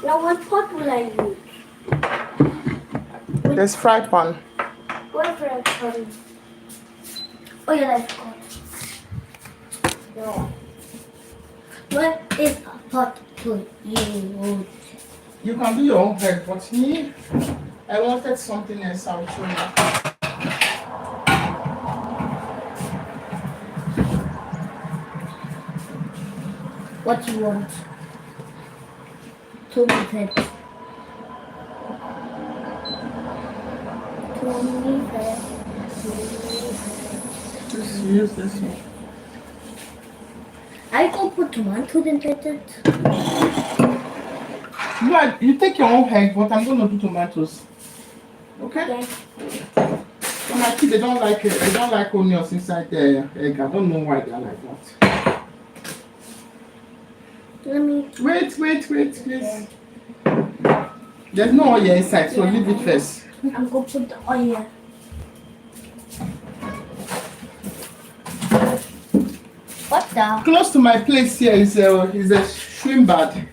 Now what pot will I use? There's fry pan. Whatever I can. Oh yeah, that's pot. No. What is a pot to use? You can do your own egg, but me, I wanted something else. I'll show you. What you want? To leave it. To leave it. Just use this one. I can put tomatoes into it. You take your own egg, but I'm gonna do tomatoes. Okay? Okay. So my kids, they don't like it. They don't like onions inside the egg. I don't know why they're like that. Let me. Wait, please. There's no oil inside, so leave it first. I'm gonna put the oil. What the? Close to my place here is a swim bad.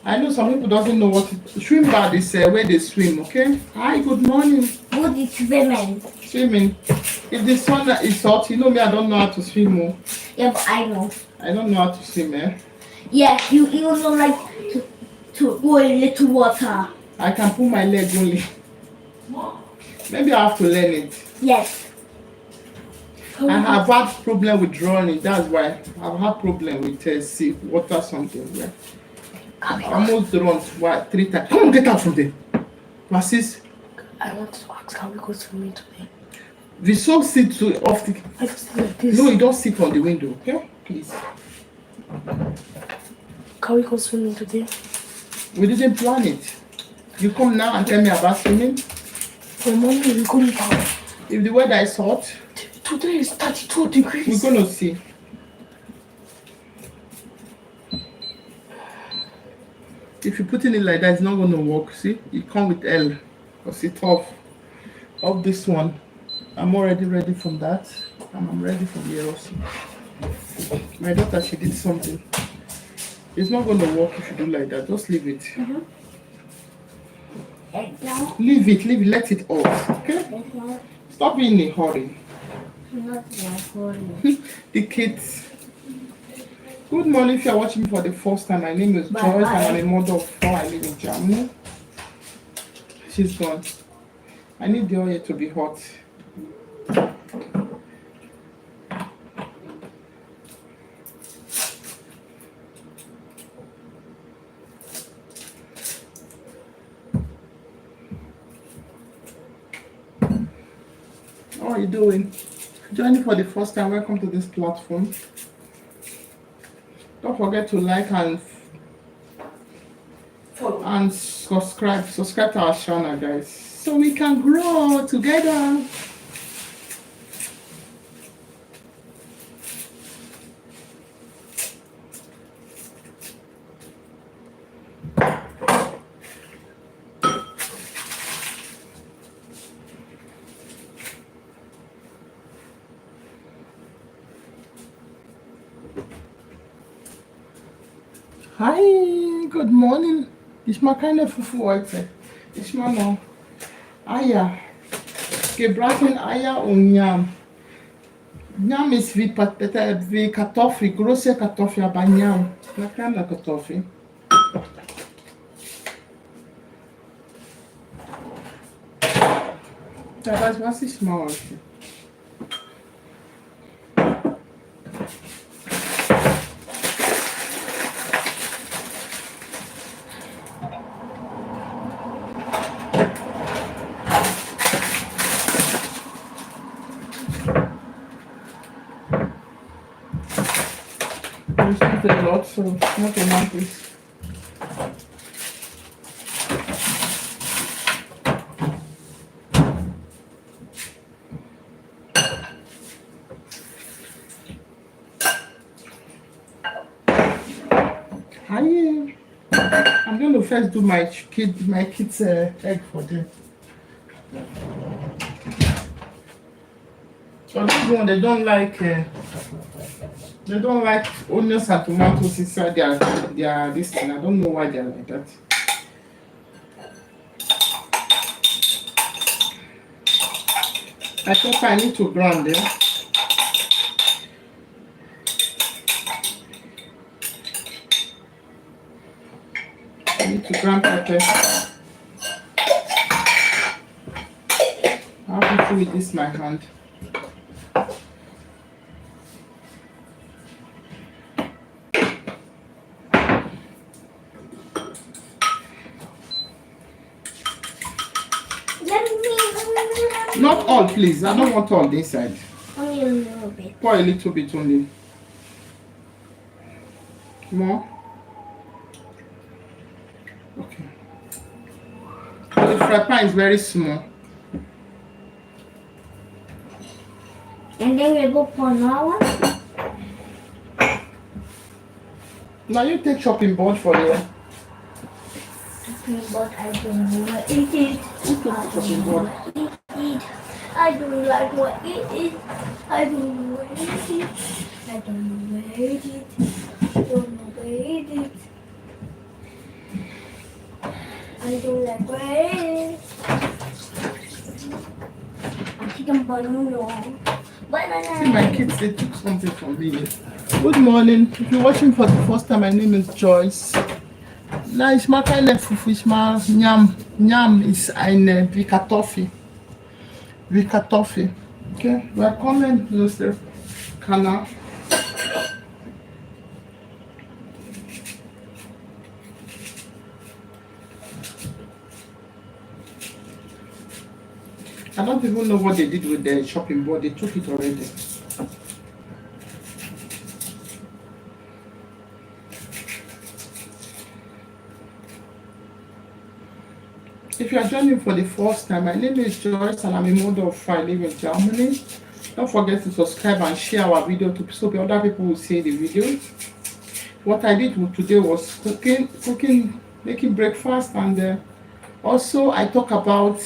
I know some people doesn't know what swim bad is. Where they swim. Okay. Hi, good morning. Good is women. Swimming. If the sun is hot, you know me. I don't know how to swim. Oh. Yeah, but I know. I don't know how to swim. Yeah, you even don't like to go in little water. I can put my leg only. Maybe I have to learn it. Yes. I have had problem with drowning. That's why I've had problem with sea water something. Yeah. I almost drowned 3 times. Come on, get out from there. Francis. I want to ask, can we go swimming today? The sun sit off the. I just sit like this. No, you don't sit on the window. Okay, please. Can we go swimming today? We didn't plan it. You come now and tell me about swimming. For morning we're going down. If the weather is hot, Today is 32 degrees. we're gonna see. If you put in it like that, it's not gonna work. See, it come with L, cause it's off this one. I'm already ready from that, and I'm ready from here also. My daughter, she did something. It's not gonna work if you do like that. Just leave it. Now, Leave it. Let it off. Okay. it's not, Stop being in a hurry. not my phone. The kids. Good morning. If you are watching me for the first time, my name is Bye Joyce, bye. and I'm a mother of 4. I live in Germany. She's gone. I need the oil to be hot. How are you doing? Joining for the first time, welcome to this platform. Don't forget to like and subscribe to our channel, guys, so we can grow together. Hi, good morning. Ishma keine Fufu heute. Ishma no. Eier. Gebraten Eier und Yam. Yam ist wie Kartoffel, große Kartoffel, aber Yam. Eine kleine Kartoffel. Ja, das was ich mache heute. There's not a lot, so not enough is. Hi, I'm going to first do my kids egg for them. But this one, they don't like onions and tomatoes inside their this thing. I don't know why they're like that. I thought I need to grind them. I need to grind pepper. I have to do with this my hand. Not all, please. I don't want all this side. Only a little bit. Pour a little bit only. More. Okay. The fry pan is very small. And then we go for another one. Now you take chopping board for you. But I don't know what it is. Chopping board. I don't like what it is. I don't know what it is. I don't know where it is. I don't know where it is. I don't like where it is. I'm taking banana. See my kids, they took something from me. Good morning. If you're watching for the first time, my name is Joyce. Na ich mag keine Fufu, ich mag Nyam. Nyam ist eine wie Kartoffel. Wie Kartoffel. Okay, willkommen, Mr. Kana. I don't even know what they did with the chopping board. They took it already. If you are joining for the first time, my name is Joyce and I'm a mother of 5 living in Germany. Don't forget to subscribe and share our video so other people will see the video. What I did today was cooking, making breakfast, and also I talk about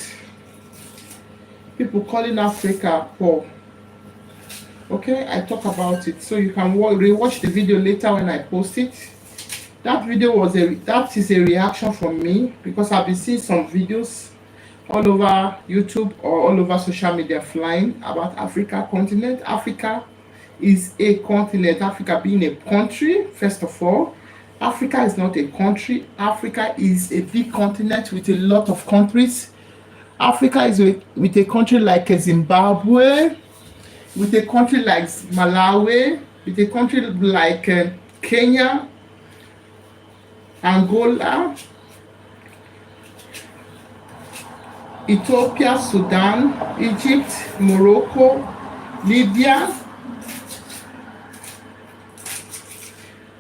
people calling Africa poor. Okay, I talk about it, so you can rewatch the video later when I post it. That video that is a reaction from me because I've been seeing some videos all over YouTube or all over social media flying about Africa continent. Africa is a continent. Africa being a country, first of all. Africa is not a country. Africa is a big continent with a lot of countries. Africa is with a country like Zimbabwe, with a country like Malawi, with a country like Kenya, Angola, Ethiopia, Sudan, Egypt, Morocco, Libya,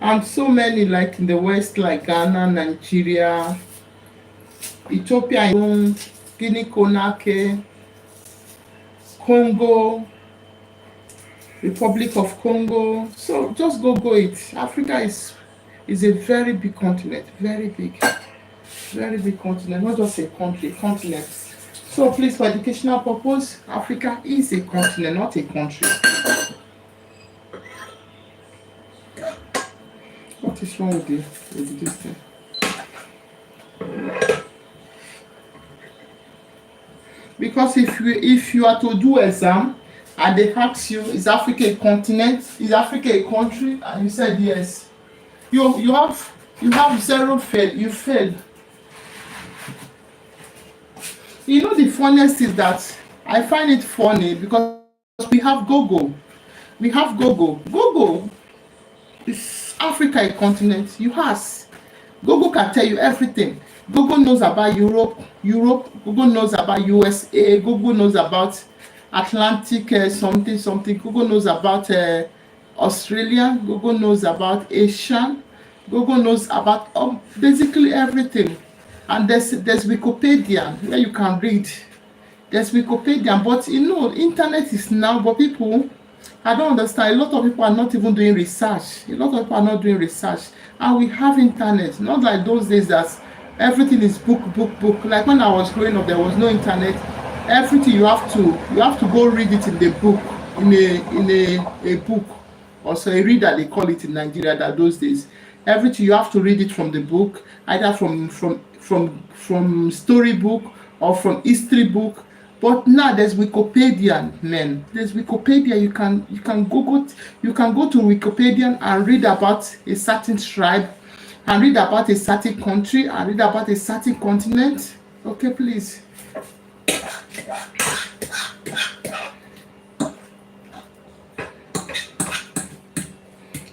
and so many like in the West like Ghana, Nigeria, Ethiopia, Guinea Conakry, Congo, Republic of Congo. So just go it. Africa is a very big continent, very big continent, not just a country, continent. So please, for educational purpose, Africa is a continent, not a country. What is wrong with this thing? Because if you are to do exam and they ask you, is Africa a continent? Is Africa a country? And you said yes. You have zero fail. You failed. You know the funniest is that I find it funny because we have Google. We have Google. Google is Africa a continent? You ask. Google can tell you everything. Google knows about Europe. Google knows about USA. Google knows about Atlantic something. Google knows about Australia. Google knows about Asia. Google knows about basically everything. And there's Wikipedia where you can read. There's Wikipedia, but you know, internet is now, but people I don't understand. A lot of people are not even doing research. A lot of people are not doing research. And we have internet. Not like those days that everything is book, book, book. Like when I was growing up, there was no internet. Everything you have to go read it in the book, in a book, or so a reader they call it in Nigeria that those days. Everything you have to read it from the book, either from storybook or from history book. But now there's Wikipedia, man. There's Wikipedia. You can go to Wikipedia and read about a certain tribe, and read about a certain country, and read about a certain continent. Okay, please.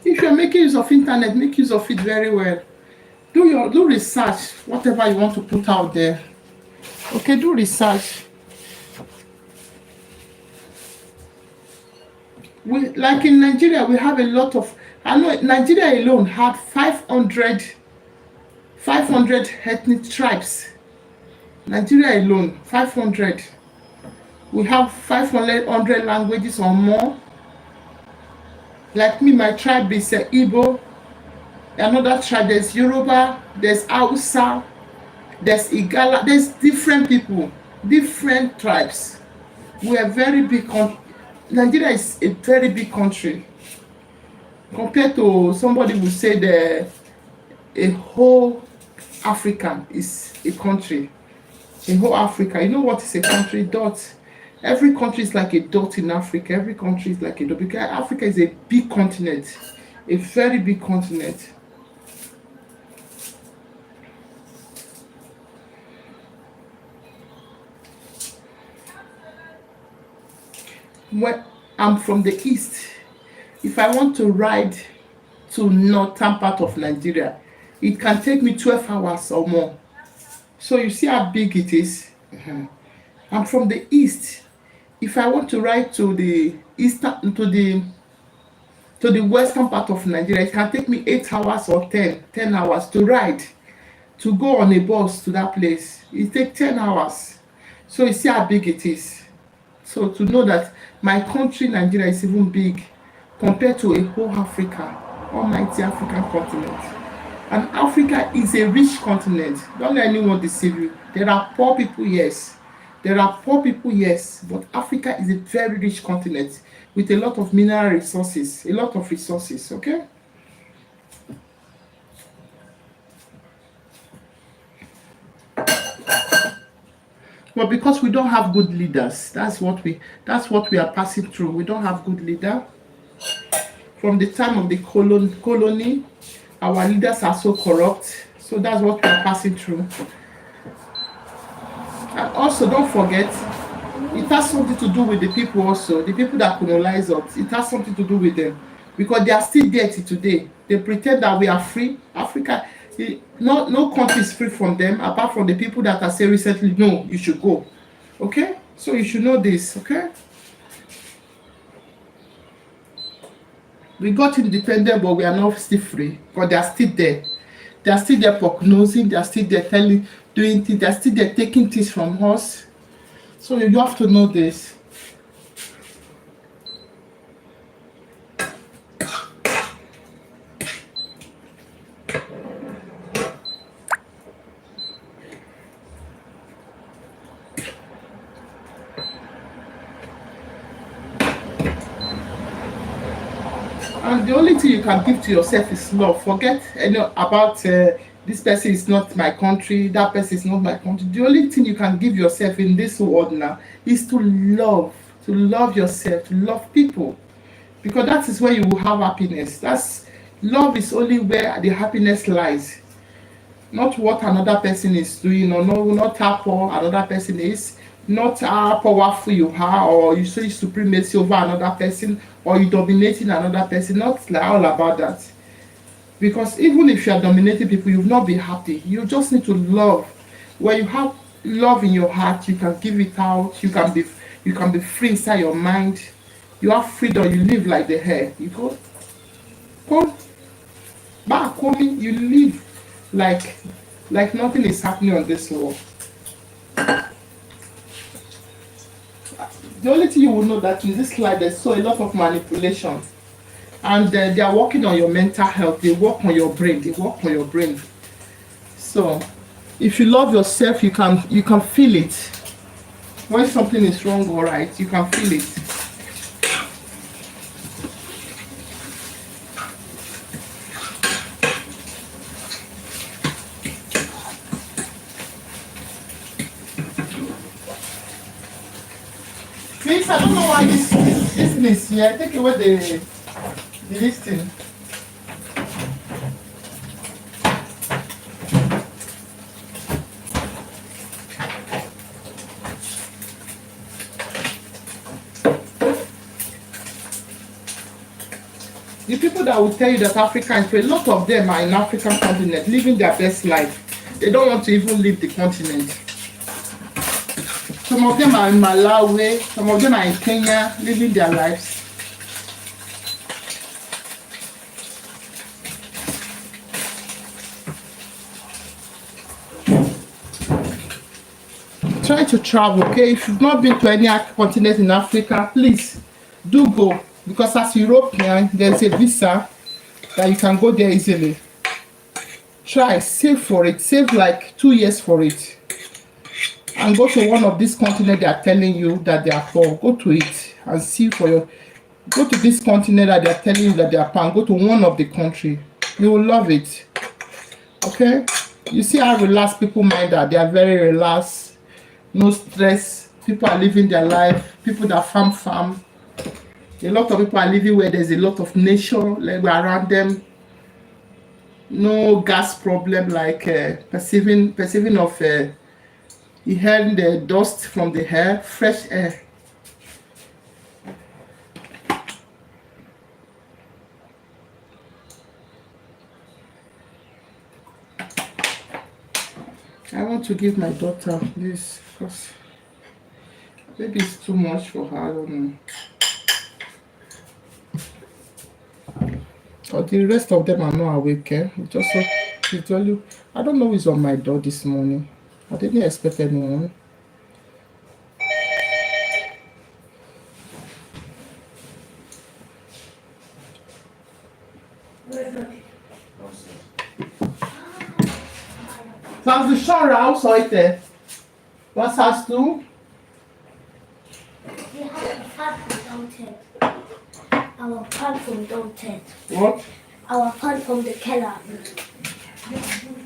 If you're making use of internet, make use of it very well. Do research, whatever you want to put out there. Okay, do research. Like in Nigeria, we have a lot of. I know Nigeria alone had 500 ethnic tribes. Nigeria alone, 500. We have 500 languages or more. Like me, my tribe is Igbo. Another tribe, there's Yoruba, there's Hausa, there's Igala, there's different people, different tribes. We are very big country. Nigeria is a very big country. Compared to somebody who say a whole Africa is a country. A whole Africa. You know what is a country? Dot. Every country is like a dot in Africa. Every country is like a dot. Because Africa is a big continent. A very big continent. When I'm from the east, if I want to ride to northern part of Nigeria, it can take me 12 hours or more. So you see how big it is. I'm from the east. If I want to ride to the eastern to the western part of Nigeria, it can take me 8 hours or 10 hours to ride. To go on a bus to that place, it takes 10 hours. So you see how big it is. So to know that my country, Nigeria, is even big compared to a whole Africa, almighty African continent. And Africa is a rich continent. Don't let anyone deceive you. There are poor people, yes. There are poor people, yes. But Africa is a very rich continent with a lot of mineral resources, a lot of resources, okay? But because we don't have good leaders, that's what we are passing through. We don't have good leader. From the time of the colony, our leaders are so corrupt. So that's what we are passing through. And also, don't forget, it has something to do with the people also. The people that colonize us, it has something to do with them. Because they are still there till today. They pretend that we are free. Africa, no country is free from them, apart from the people that are saying recently, no, you should go. Okay? So you should know this, okay? We got independent, but we are not still free. But they are still there. They are still there prognosing. They are still there doing things. They are still there taking things from us. So you have to know this. And the only thing you can give to yourself is love. Forget about this person is not my country, that person is not my country. The only thing you can give yourself in this world now is to love yourself, to love people. Because that is where you will have happiness. Love is only where the happiness lies. Not what another person is doing, or no, not how poor another person is, not how powerful you are, or you say supremacy over another person, or you dominating another person. Not like all about that. Because even if you are dominating people, you will not be happy. You just need to love. When you have love in your heart, you can give it out. You can be free inside your mind. You have freedom. You live like the air. You go back home. You live like nothing is happening on this world. The only thing you will know that in this life there's so a lot of manipulation, and they are working on your mental health. They work on your brain. They work on your brain. So, if you love yourself, you can feel it. When something is wrong or right, you can feel it. Please, I don't know why this thing is here. Take away the this thing. The people that will tell you that Africa is, a lot of them are in African continent living their best life. They don't want to even leave the continent. Some of them are in Malawi, some of them are in Kenya living their lives. Try to travel, okay? If you've not been to any continent in Africa, please do go. Because as European, there's a visa that you can go there easily. Try, save for it. Save like 2 years for it. And go to one of these continents they are telling you that they are poor. Go to it and see for your... Go to this continent that they are telling you that they are poor. Go to one of the country. You will love it. Okay? You see how relaxed people mind are. They are very relaxed. No stress. People are living their life. People that farm. A lot of people are living where there's a lot of nature like around them. No gas problem like perceiving of inhaling the dust from the hair, fresh air. I want to give my daughter this because maybe it's too much for her. I don't know. But the rest of them are not awake. Just tell you, I don't know who's on my door this morning. I didn't expect anyone. Sans the shower house heute. Was hast du? We have a pan from Dolten. Our pan from Dolten. What? Our pan from the Keller.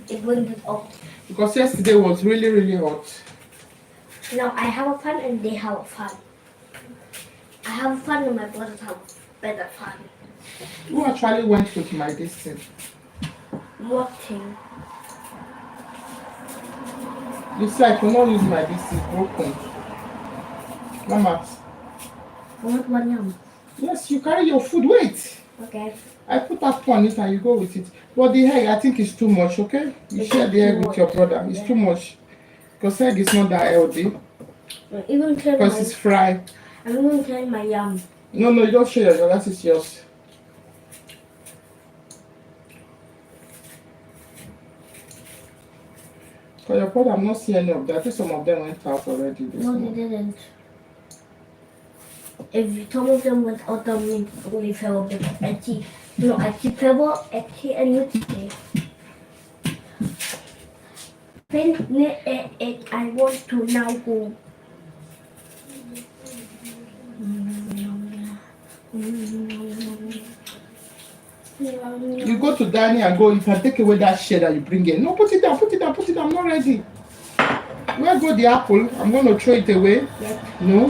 It brings it up. Because yesterday was really, really hot. Now I have a fan and they have a fan. I have a fan and my brothers have a better fan. Who actually went with my distance? Watching. You see, I cannot use my distance broken. Mama. What one yum? Yes, you carry your food. Wait. Okay. I put that on it and you go with it. But the egg, I think, is too much, okay? You share the egg with your brother. It's too much. Because egg is not that healthy. Even Because it's fried. I'm even clean my yum. No, you don't share yours. That is yours. Because your brother, I'm not seeing any of that. I think some of them went out already. No, they didn't. If some of them went out, that means only fell of them. I keep pebble, and you I want to now go. You go to dining and go, you can take away that share that you bring in. No, put it down. I'm not ready. Where go the apple? I'm going to throw it away. Yes. No,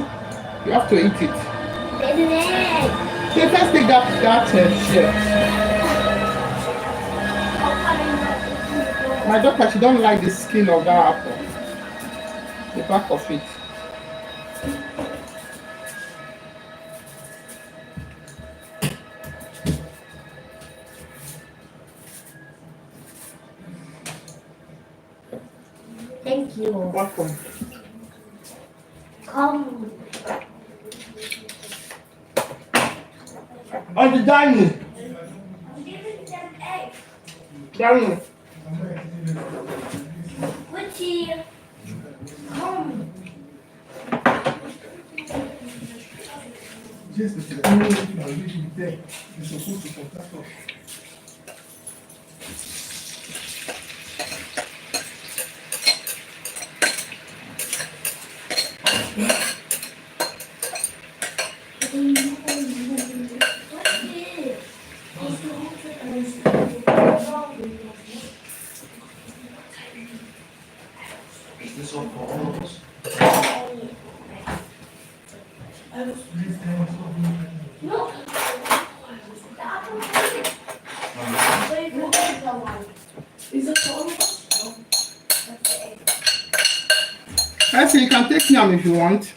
you have to eat it. Okay, let's take that share. My daughter, she don't like the skin of that apple. The back of it. Thank you. Welcome. Come. On the dining. I'm giving them eggs. Dining. What's here? Come. Yes, I know if you are really there, you're supposed to contact us. Is this all for all of us? I say you can take yam if you want.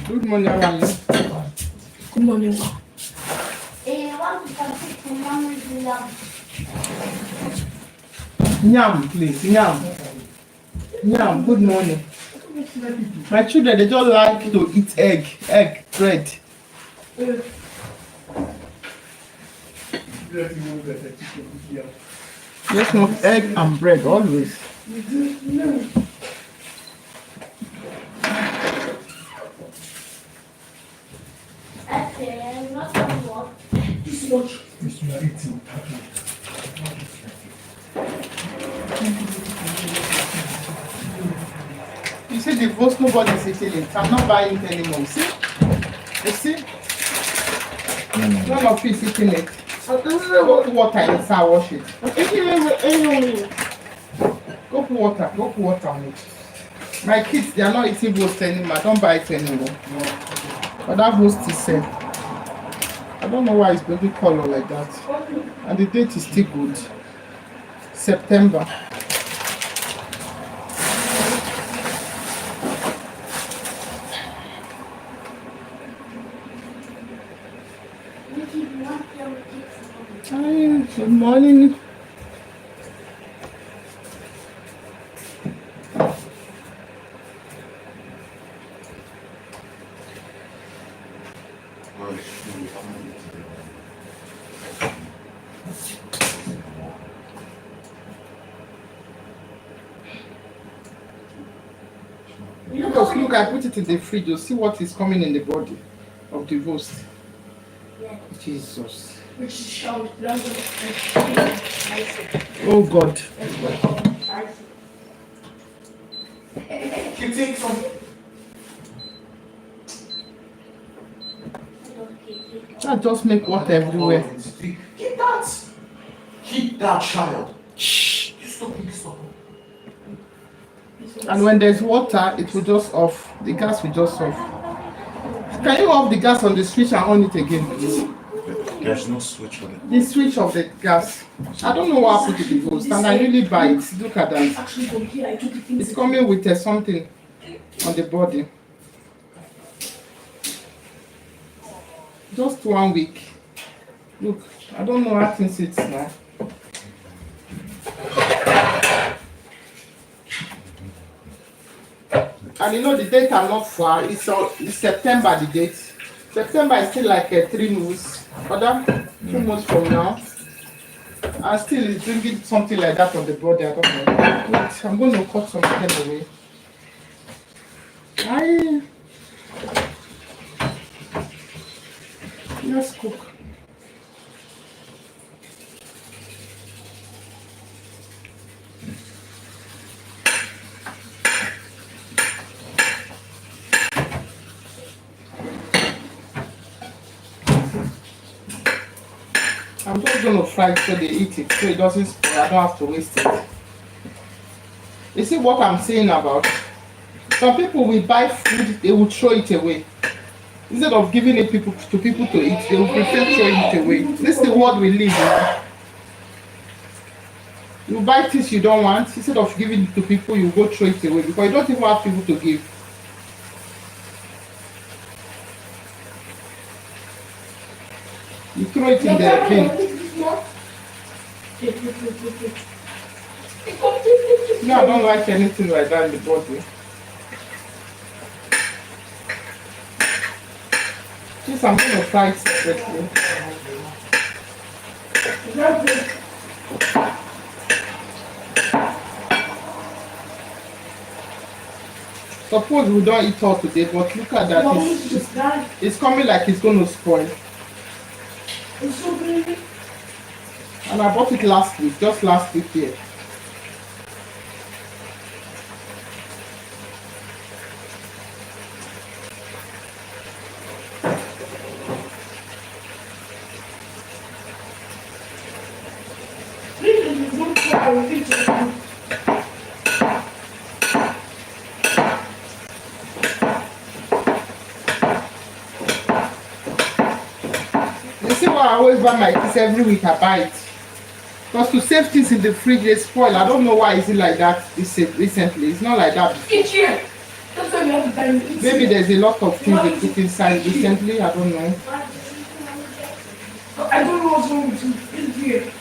Good morning, how are you? Good morning, ma. Yam, please, yam. Yam, good morning. My children, they don't like to eat egg, bread. Just want egg and bread always. You see the votes nobody is eating it. I'm not buying it anymore. See? You see? None of you is eating it. Go put water inside, wash it. Go put water on it. My kids, they are not eating roast anymore. I don't buy it anymore. But that roast is I don't know why it's baby color like that. And the date is still good. September. Hi, good morning. Look, I put it in the fridge. You'll see what is coming in the body of the roast. Jesus. Oh God. You take some. That just make water everywhere. Keep that. Keep that child. Shh. You stop. And when there's water, it will just off. The gas will just off. Can you off the gas on the switch and on it again, please? There's no switch on it. The switch of the gas. I don't know what happened to the ghost, and I really buy it. Look at that. It's coming with something on the body. Just 1 week. Look, I don't know how things sits now. And you know the date are not far. It's September, the date. September is still like 3 months. Other 2 months from now. And still is drinking something like that on the body. I don't know. Wait, I'm going to cut something away. Let's cook. I'm just going to fry it so they eat it, so it doesn't spoil. I don't have to waste it. You see what I'm saying about? Some people will buy food, they will throw it away. Instead of giving it to people to eat, they will prefer throwing it away. This is the world we live in. You buy things you don't want, instead of giving it to people, you go throw it away because you don't even have people to give. You throw it in the bin. No, I don't like anything like that in the body. Yes, I'm going to fry it separately. Suppose we don't eat all today, but look at that. Mom, it's just that. It's coming like it's going to spoil. It's so baby. And I bought it last week, just last week here. This is good for our future. You see why I always buy my things every week, I buy it. Because to save things in the fridge, they spoil. I don't know why is it like that recently. It's not like that before. Each year. That's why we have to buy it. Maybe there's a lot of things they put inside recently, I don't know. I don't know what's wrong with you. Each year.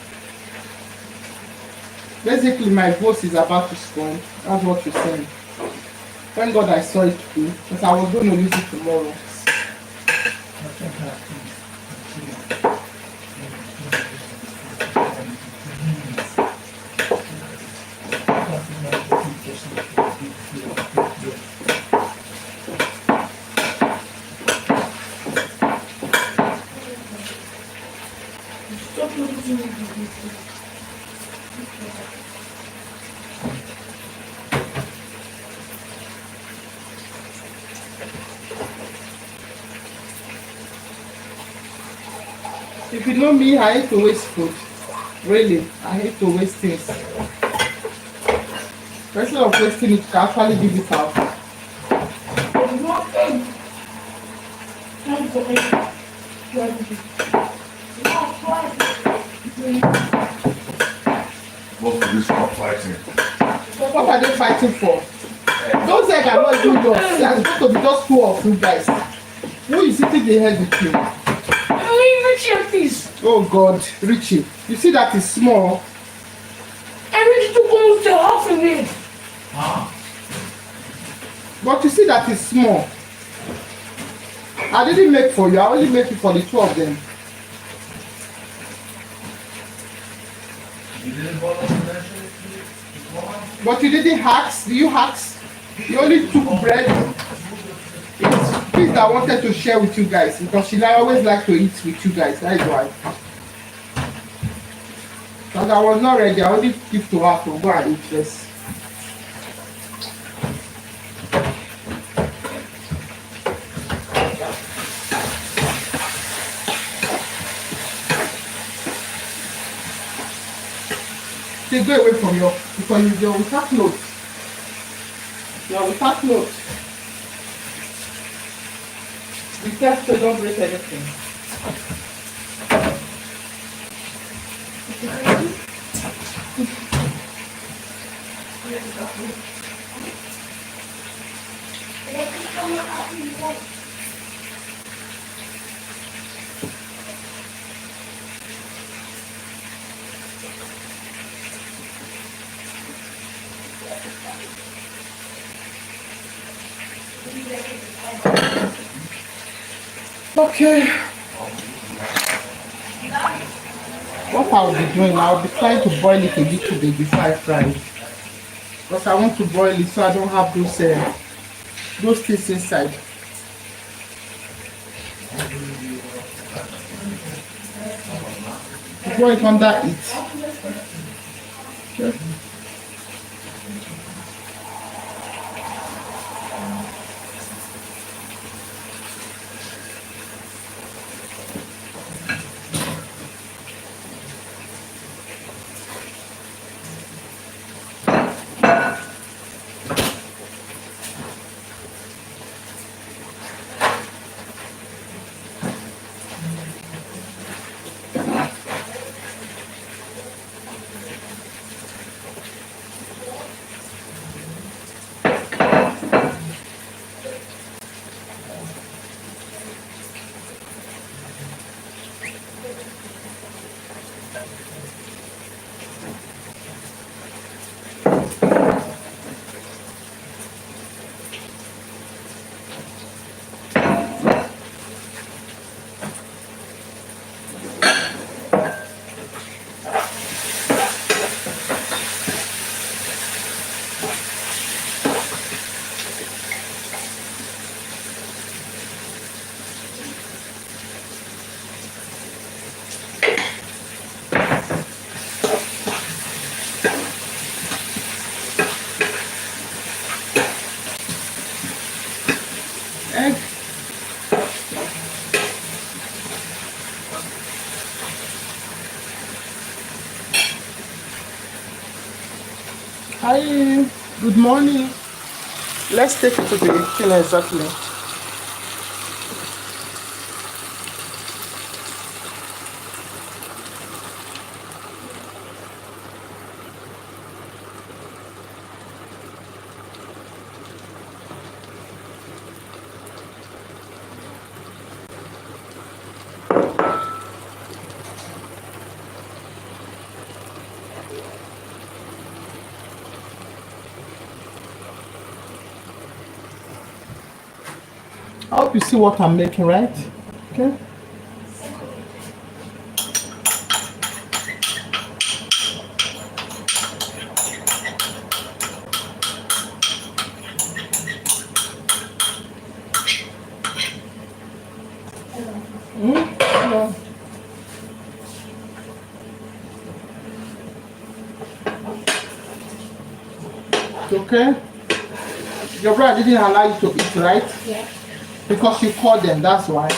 Basically, my voice is about to spoil. That's what you're saying. Thank God I saw it today, because I was going to use it tomorrow. Stop looking at me. If you know me, I hate to waste food. Really, I hate to waste things. Instead of wasting it, you can actually give it out. But you want egg. Time for egg. Most of this stop fighting. What are they fighting for? Those eggs are not even yours. They are supposed to be just two of you guys. Who is sitting there with you? Check this. Oh God, Richie. You see that is small. I reached to almost a half of it. But you see that is small. I didn't make for you. I only make it for the two of them. You didn't bother to mention it to But you didn't hacks. Do you hacks? You only took bread. It's things I wanted to share with you guys because she always like to eat with you guys. That is why. Because I was not ready. I only give to her to go and eat first. Stay go away from your because you're without clothes. You're without clothes. Be careful, don't break anything. Okay. What I'll be doing, I'll be trying to boil it a little bit before I fry it. Because I want to boil it so I don't have those things inside. Boil it under it. Okay. Hi, good morning. Let's take it to the thing exactly. I hope you see what I'm making, right? Okay. Yeah. Okay. Your brother didn't allow you to eat, right? Yeah. Because you called them, that's why.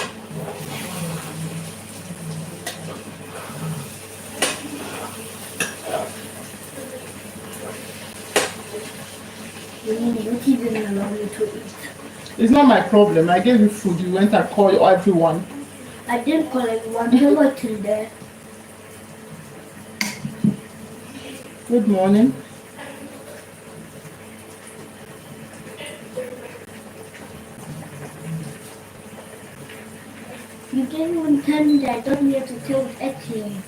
He didn't allow me to eat. It's not my problem. I gave you food. You went and called everyone. I didn't call everyone. He was till there. Good morning. You didn't even tell me that I don't need to tell Etienne.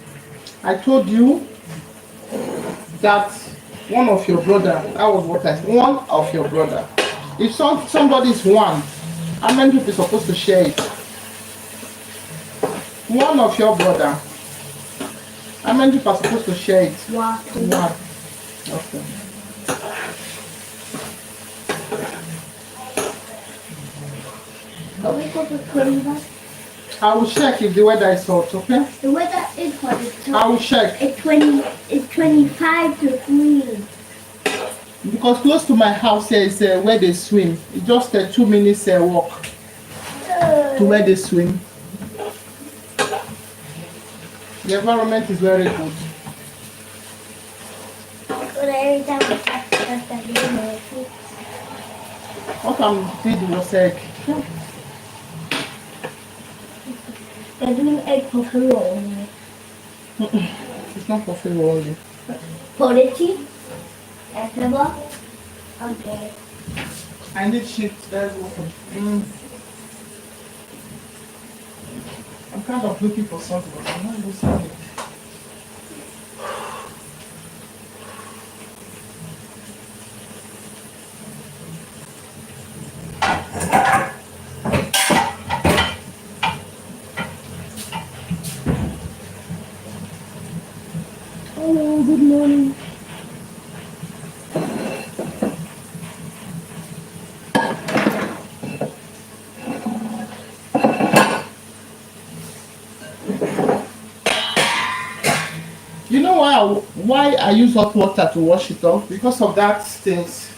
I told you that one of your brother, that was what I said, one of your brother. If somebody is one, how many people are supposed to share it? One of your brother. How many people are supposed to share it? Wow. One. Okay. Are we going to clean that? I will check if the weather is hot, okay? The weather is hot. It's I will check. It's 25 degrees. Because close to my house here is where they swim. It's just a 2 minutes walk to where they swim. The environment is very good. But every time we touch that, What I'm feeding was egg. they're doing egg buffalo only. It's not for food only. Quality and flavor. Okay. I need shit. That's what I'm kind of looking for something, but I'm not losing it. Hello, good morning. You know why I use hot water to wash it off? Because of that things.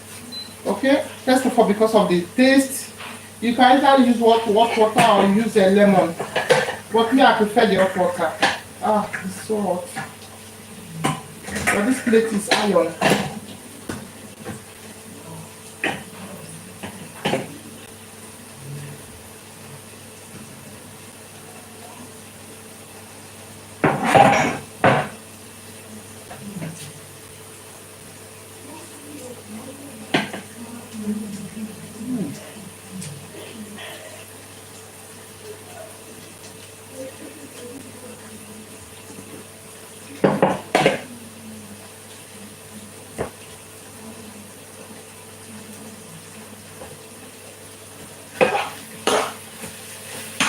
Okay? First of all, because of the taste. You can either use hot water or use a lemon. But me, I prefer the hot water. Ah, it's so hot. But this plate is iron.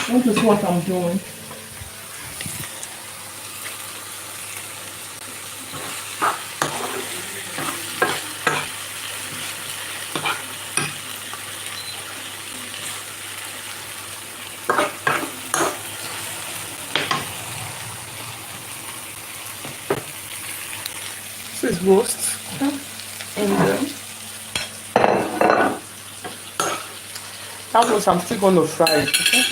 Want to see what I'm doing? This is roast, and that was I'm still going to fry it. Okay?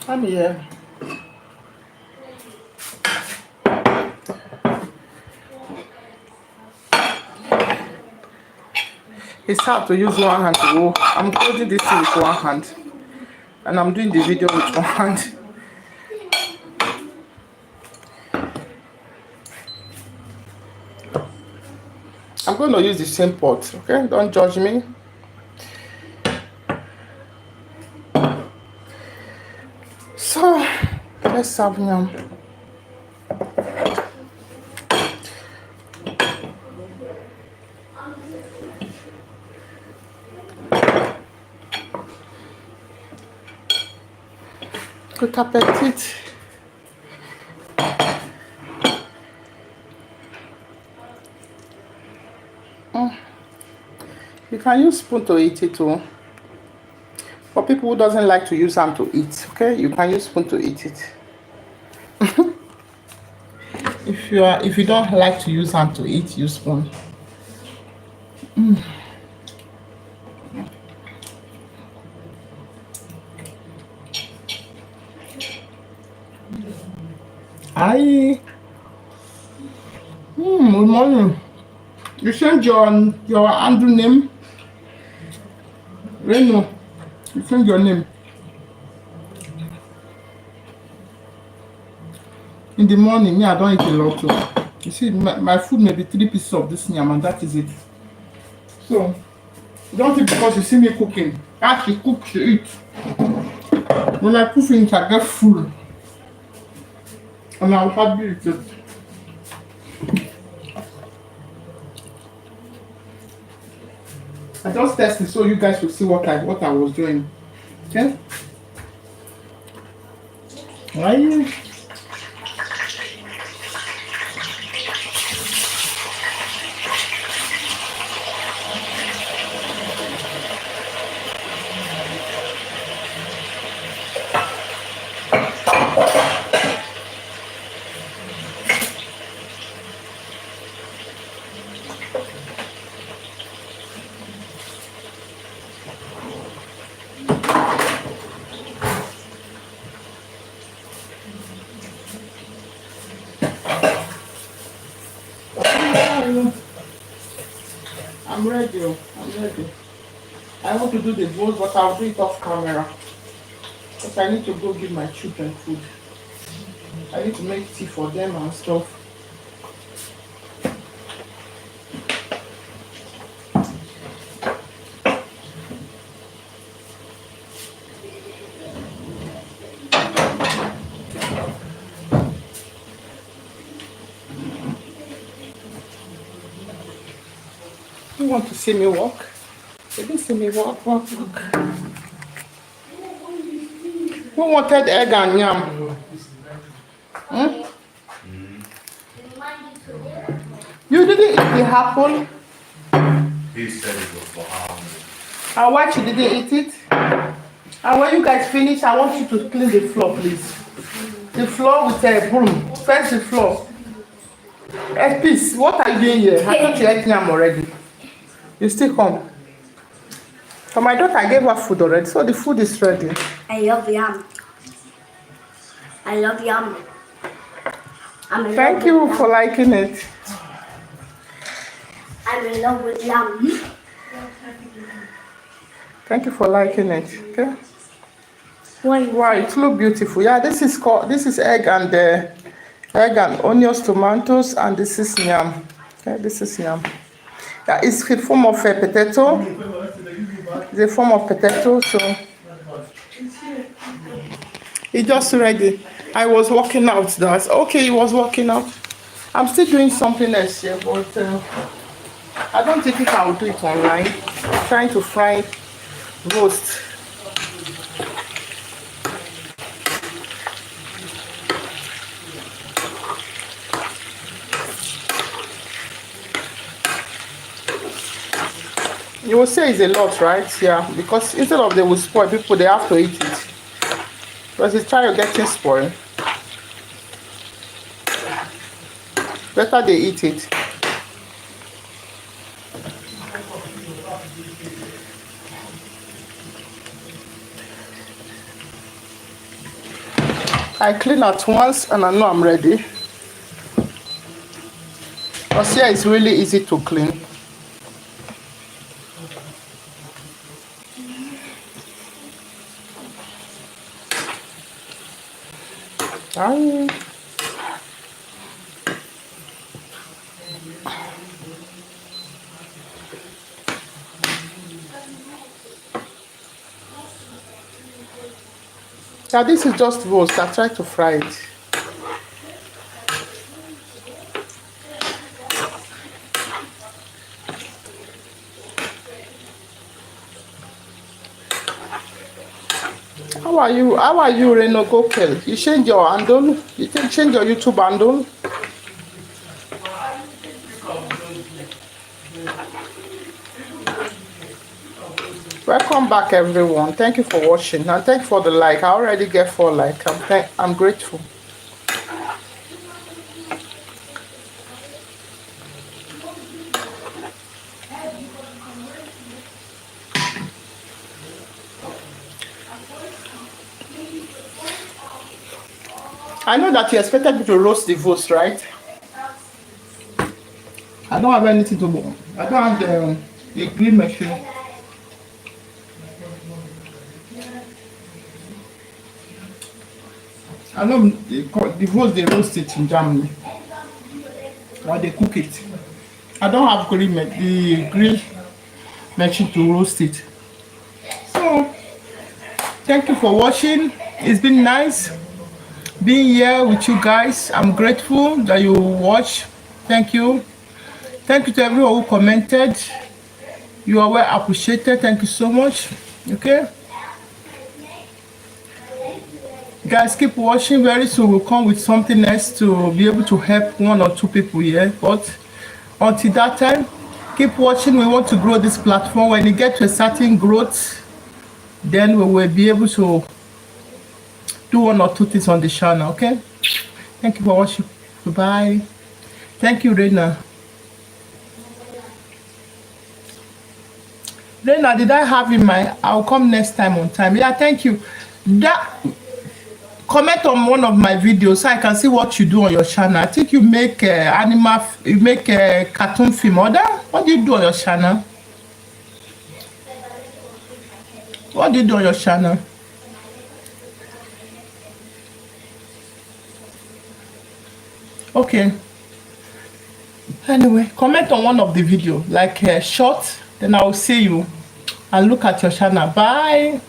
I'm here. It's hard to use one hand to go. I'm holding this thing with one hand. And I'm doing the video with one hand. I'm going to use the same pot, okay? Don't judge me. So, let's serve yam. Good appetit. You can use spoon to eat it too. For people who doesn't like to use hand to eat, okay, you can use spoon to eat it. If you don't like to use hand to eat, use spoon. Hi. Good morning. You change your handle name. Reno. You change your name. In the morning, me, I don't eat a lot too. You see, my food may be 3 pieces of this yam and that is it. So, don't think because you see me cooking. I actually cook to eat. When I cook things, I get full. And I'll have you eat it. I just tested so you guys will see what I was doing. Okay? Right? I'm ready. I'm ready. I want to do the bowls, but I'll do it off camera. Because I need to go give my children food. I need to make tea for them and stuff. You want to see me walk? You didn't see me walk. Who wanted egg and yam? Hmm? You didn't eat the apple? He said it was for harmony. And why you didn't eat it? And when you guys finish, I want you to clean the floor, please. The floor with a broom. First the floor. Peace, what are you doing here? I thought you ate yam already. You still come. For my daughter, I gave her food already, so the food is ready. I love yum. I love yum. Thank you for liking it. I'm in love with yum. Thank you for liking it. Okay. Why? Wow, it looks beautiful. Yeah, this is egg and onions, tomatoes, and this is yam. Okay, this is yam. Yeah, it's a form of a potato. It's a form of potato, so it's just ready. I was working out. That's okay. He was working out. I'm still doing something else here, but I don't think I will do it online. I'm trying to fry roast. You will say it's a lot, right? Yeah, because instead of they will spoil people, they have to eat it. Because it's trying to get it spoiled. Better they eat it. I clean at once and I know I'm ready. Because here it's really easy to clean. Yeah, this is just roast. I try to fry it. How are you, Reno Gokel? You change your handle? You can change your YouTube handle? Welcome back, everyone. Thank you for watching and thank you for the like. I already get 4 likes. I'm grateful. I know that you expected me to roast the votes, right? I don't have anything to do. I don't have the grill machine. I know the votes they roast it in Germany. Or they cook it. I don't have the grill machine to roast it. So thank you for watching. It's been nice being here with you guys. I'm grateful that you watch. Thank you. Thank you to everyone who commented. You are well appreciated. Thank you so much. Okay, guys, keep watching. Very soon we'll come with something else to be able to help 1 or 2 people here. But until that time, keep watching. We want to grow this platform. When it gets to a certain growth, then we will be able to do 1 or 2 things on the channel. Okay, thank you for watching. Goodbye. Thank you, Rena. Rena, did I have in my I'll come next time on time? Yeah, thank you. Comment on one of my videos so I can see what you do on your channel. I think you make you make a cartoon film order. What do you do on your channel? What do you do on your channel? Okay. Anyway, comment on one of the video, like short, then I will see you and look at your channel. Bye.